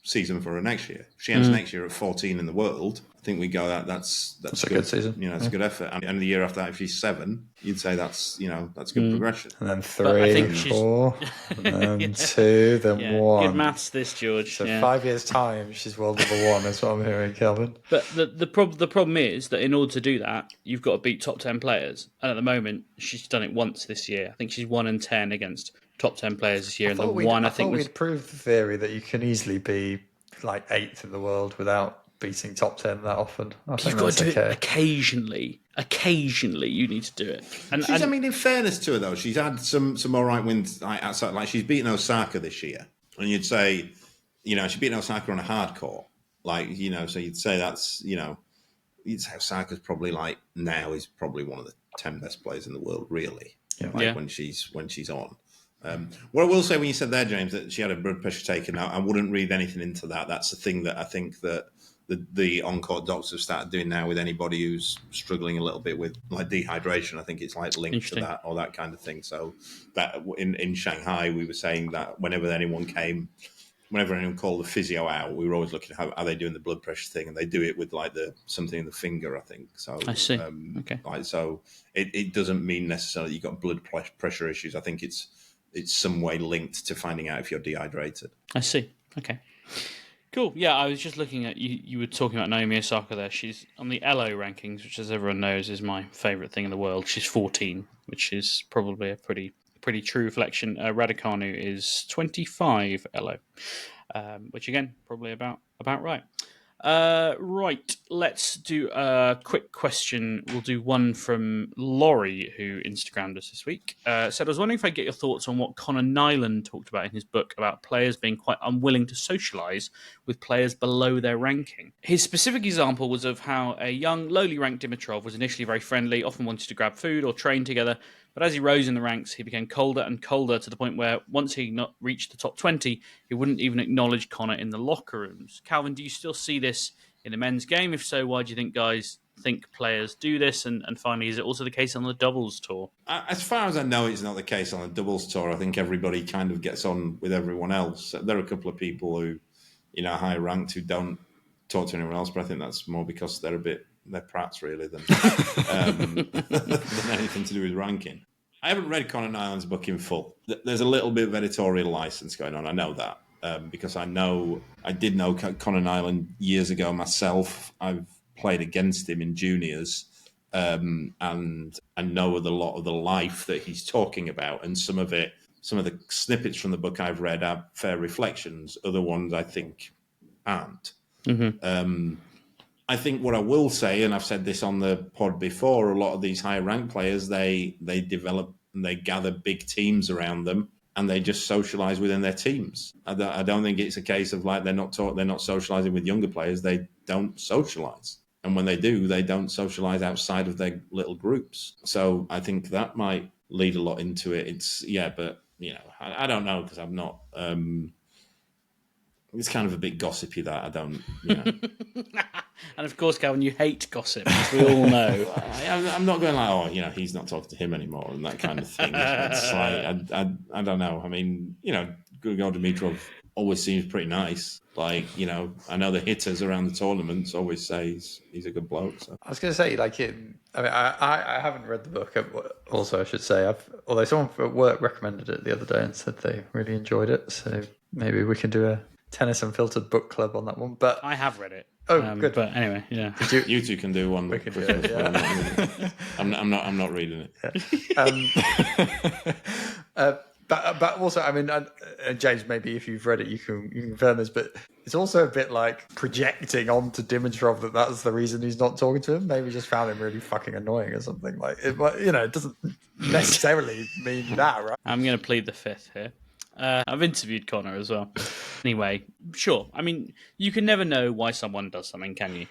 season for her next year. If she ends next year at 14 in the world, I think we go that's a good season. It's a good effort. And the year after that, if she's 7, you'd say that's good progression. And then 3, 4, and then 2, then 1. Good maths, this, George. So 5 years' time, she's world number 1. That's what I'm hearing, Kelvin. But the problem is that in order to do that, you've got to beat top 10 players. And at the moment, she's done it once this year. I think she's 1-10 against top 10 players this year. I thought we'd proved the theory that you can easily be like 8th in the world without beating top 10 that often. You've got to do it occasionally. Occasionally, you need to do it. I mean, in fairness to her, though, she's had some all right wins outside. Like, she's beaten Osaka this year, and you'd say, She beat Osaka on a hard court. So you'd say that's, you'd say Osaka's probably now is probably one of the 10 best players in the world, really. When she's on. What I will say when you said there, James, that she had a blood pressure taken, I wouldn't read anything into that. That's the thing that I think that the on-court doctors have started doing now with anybody who's struggling a little bit with dehydration. I think it's linked to that or that kind of thing. So that in Shanghai, we were saying that whenever anyone called the physio out, we were always looking at how they doing the blood pressure thing, and they do it with something in the finger, I think. So I see. Okay. So it doesn't mean necessarily you've got blood pressure issues. I think it's some way linked to finding out if you're dehydrated. I see. Okay. Cool. Yeah, I was just looking at you. You were talking about Naomi Osaka there. She's on the ELO rankings, which, as everyone knows, is my favourite thing in the world. She's 14, which is probably a pretty true reflection. Raducanu is 25 ELO, which again probably about right. Right, let's do a quick question. We'll do one from Laurie, who Instagrammed us this week. Said, I was wondering if I get your thoughts on what Conor Nyland talked about in his book about players being quite unwilling to socialise with players below their ranking. His specific example was of how a young, lowly ranked Dimitrov was initially very friendly, often wanted to grab food or train together, but as he rose in the ranks, he became colder and colder to the point where once he not reached the top 20, he wouldn't even acknowledge Conor in the locker rooms. Calvin, do you still see this in the men's game? If so, why do you think guys think players do this? And finally, is it also the case on the doubles tour? As far as I know, it's not the case on the doubles tour. I think everybody kind of gets on with everyone else. There are a couple of people who, high ranked who don't talk to anyone else, but I think that's more because they're prats really than anything to do with ranking. I haven't read Conor Nyland's book in full. There's a little bit of editorial license going on. I know that because I did know Conor Nyland years ago myself. I've played against him in juniors, and I know a lot of the life that he's talking about, and some of the snippets from the book I've read are fair reflections. Other ones I think aren't. Mm-hmm. I think what I will say, and I've said this on the pod before, a lot of these high ranked players, they develop and they gather big teams around them, and they just socialise within their teams. I don't think it's a case of they're not socialising with younger players. They don't socialise, and when they do, they don't socialise outside of their little groups. So I think that might lead a lot into it. But I don't know because I'm not. It's kind of a bit gossipy that I don't. And of course, Calvin, you hate gossip, as we all know. I'm not going he's not talking to him anymore and that kind of thing. It's I don't know. I mean, Grigor Dimitrov always seems pretty nice. I know the hitters around the tournaments always say he's a good bloke. So. I was going to say, I haven't read the book. Also, I should say, although someone at work recommended it the other day and said they really enjoyed it. So maybe we can do a Tennis Unfiltered book club on that one. But I have read it. Oh, good. But anyway, yeah. You two can do one. We can do it, yeah. I'm not reading it. Yeah. But also, I mean, James, maybe if you've read it, you can confirm this, but it's also a bit like projecting onto Dimitrov that's the reason he's not talking to him. Maybe he just found him really fucking annoying or something. It doesn't necessarily mean that, right? I'm going to plead the fifth here. I've interviewed Conor as well. Anyway, sure. I mean, you can never know why someone does something, can you?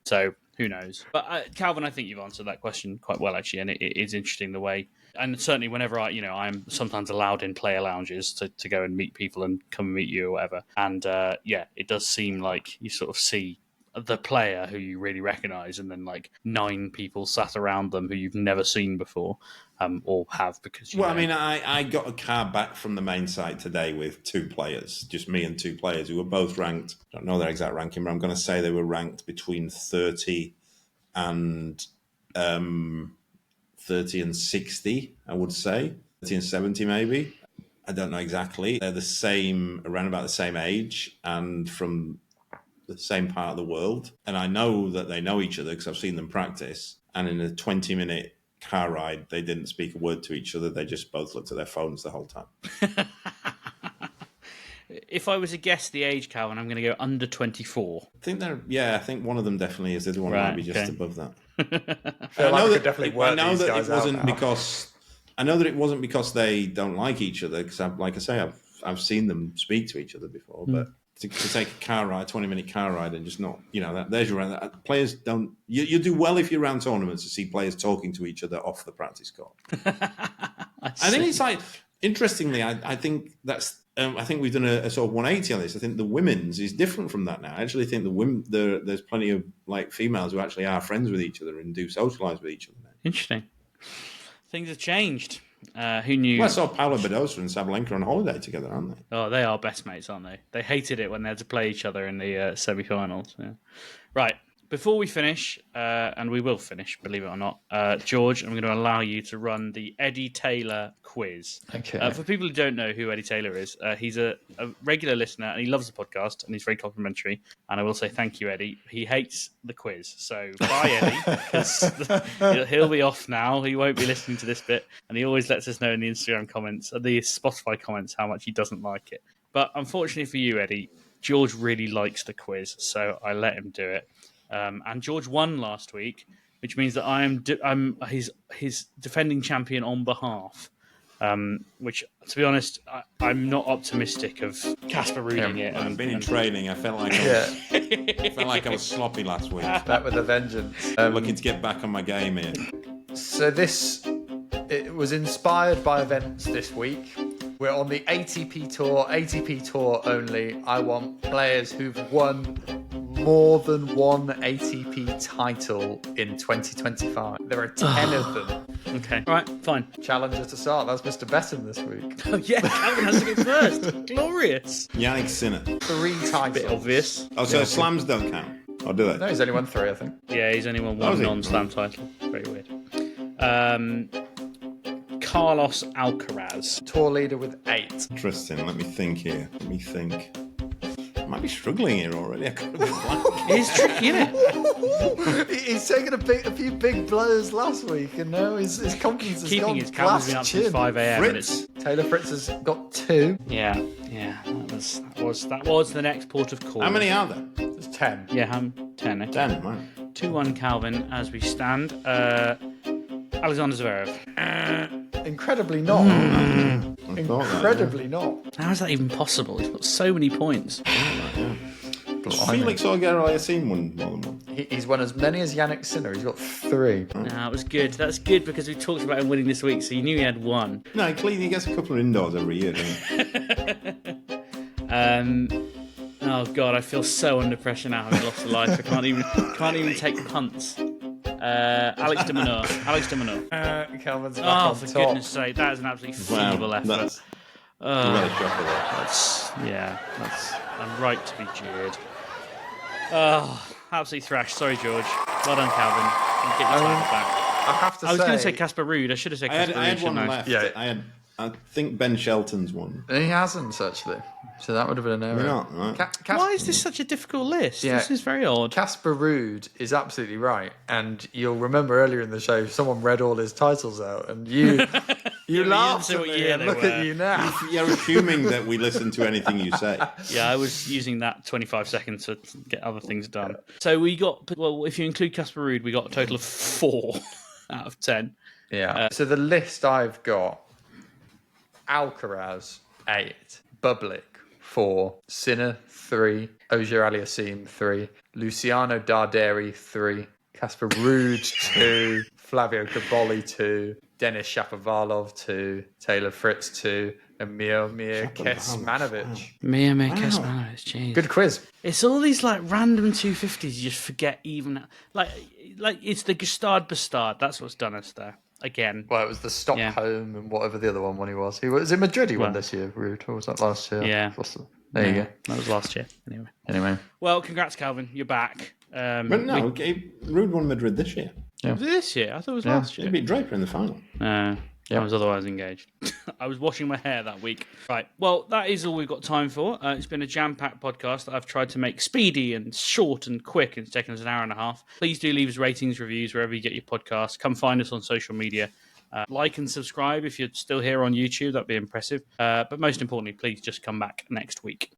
So who knows? But Calvin, I think you've answered that question quite well, actually, and it is interesting the way. And certainly, whenever I'm sometimes allowed in player lounges to go and meet people and come and meet you or whatever. And it does seem like you sort of see the player who you really recognise, and then 9 people sat around them who you've never seen before, or have because. I mean, I got a car back from the main site today with 2 players, just me and 2 players who were both ranked. I don't know their exact ranking, but I'm going to say they were ranked between 30 and 60. I would say 30 and 70 maybe. I don't know exactly. They're the same, around about the same age, and from the same part of the world, and I know that they know each other because I've seen them practice, and in a 20-minute car ride they didn't speak a word to each other. They just both looked at their phones the whole time. If I was to guess the age, Calvin, I'm going to go under 24. I think one of them definitely is. The other one might be just above that. I know that it wasn't because they don't like each other, because like I say, I've seen them speak to each other before, but to take a car ride, 20-minute car ride, and just not, there's your round. Players don't. You do well if you're around tournaments to see players talking to each other off the practice court. I think it's like, interestingly, I think that's. I think we've done a sort of 180 on this. I think the women's is different from that now. I actually think the women, there's plenty of like females who actually are friends with each other and do socialise with each other now. Interesting. Things have changed. Who knew? Well, I saw Paula Badosa and Sabalenka on holiday together, aren't they? Oh, they are best mates, aren't they? They hated it when they had to play each other in the semi-finals. Yeah. Right. Before we finish, and we will finish, believe it or not, George, I'm going to allow you to run the Eddie Taylor quiz. Okay. For people who don't know who Eddie Taylor is, he's a regular listener and he loves the podcast and he's very complimentary. And I will say thank you, Eddie. He hates the quiz. So bye, Eddie, because he'll be off now. He won't be listening to this bit. And he always lets us know in the Instagram comments, the Spotify comments, how much he doesn't like it. But unfortunately for you, Eddie, George really likes the quiz. So I let him do it. And George won last week, which means that I'm his defending champion on behalf. Which, to be honest, I'm not optimistic of Casper Ruuding it. I've been in training. I felt like I was sloppy last week. Back with a vengeance. Looking to get back on my game here. So it was inspired by events this week. We're on the ATP Tour only. I want players who've won more than one ATP title in 2025. There are 10 of them. Okay. All right, fine. Challenger to start. That's Mr. Betton this week. Oh, yeah, Calvin has to go first. Glorious. Yannick Sinner. 3 titles. Bit obvious. Oh, so slams don't count? Or do they? No, he's only won 3, I think. Yeah, he's only won one non-slam title. Very weird. Carlos Alcaraz. Tour leader with 8. Interesting. Let me think here. I might be struggling here already. I could have It's tricky, isn't it? He's taken a few big blows last week, and now his confidence has Keeping gone his cameras been up since 5 a.m. and it's Taylor Fritz has got 2. yeah. That was the next port of call. How many are there? There's 10. Yeah, 10. Okay. 10, right. 2-1 Calvin as we stand. Alexander Zverev. Incredibly not. Incredibly not. How is that even possible? He's got so many points. Felix Auger-Aliassime won more than one. He's won as many as Yannick Sinner. He's got 3. No, it was good. That's good because we talked about him winning this week, so you knew he had 1. No, he gets a couple of indoors every year, doesn't he? Oh god, I feel so under pressure now having lost a life. I can't even take punts. Alex de Minaur. Calvin's back Oh, on for top. goodness sake, that is an absolutely feeble effort. I'm right to be jeered. Oh, absolutely thrashed. Sorry, George. Well done, Calvin. You get your title back. I have to I was going to say Casper Ruud. I should have said Casper Ruud. I had one shouldn't I? left. Yeah. I think Ben Shelton's won. He hasn't, actually. So that would have been an error. Maybe not, right. Why is this such a difficult list? Yeah. This is very odd. Casper Ruud is absolutely right. And you'll remember earlier in the show, someone read all his titles out, and you laughed say at what me year and they look were. at you now. You're assuming that we listen to anything you say. Yeah, I was using that 25 seconds to get other things done. So we got, well, if you include Casper Ruud, we got a total of 4 out of 10. Yeah. So the list I've got: Alcaraz 8, Bublik 4, Sinner 3, Auger-Aliassime 3, Luciano Darderi 3, Casper Ruud 2, Flavio Cobolli 2, Denis Shapovalov 2, Taylor Fritz 2, and Miomir Kecmanovic. Miomir Kecmanovic, jeez. Good quiz. It's all these like random 250s you just forget even. Like it's the Gustard Bastard. That's what's done us there. Again. Well, it was the Stockholm and whatever the other one he was. Was it Madrid he won this year, Ruud? Or was that last year? Yeah. There you go. That was last year. Anyway. Well, congrats, Calvin. You're back. But no, Ruud won Madrid this year. Yeah. This year? I thought it was last He year. beat Draper in the final. I was otherwise engaged. I was washing my hair that week. Right. Well, that is all we've got time for. It's been a jam-packed podcast that I've tried to make speedy and short and quick. It's taken us an hour and a half. Please do leave us ratings, reviews, wherever you get your podcasts. Come find us on social media. Like and subscribe if you're still here on YouTube. That'd be impressive. But most importantly, please just come back next week.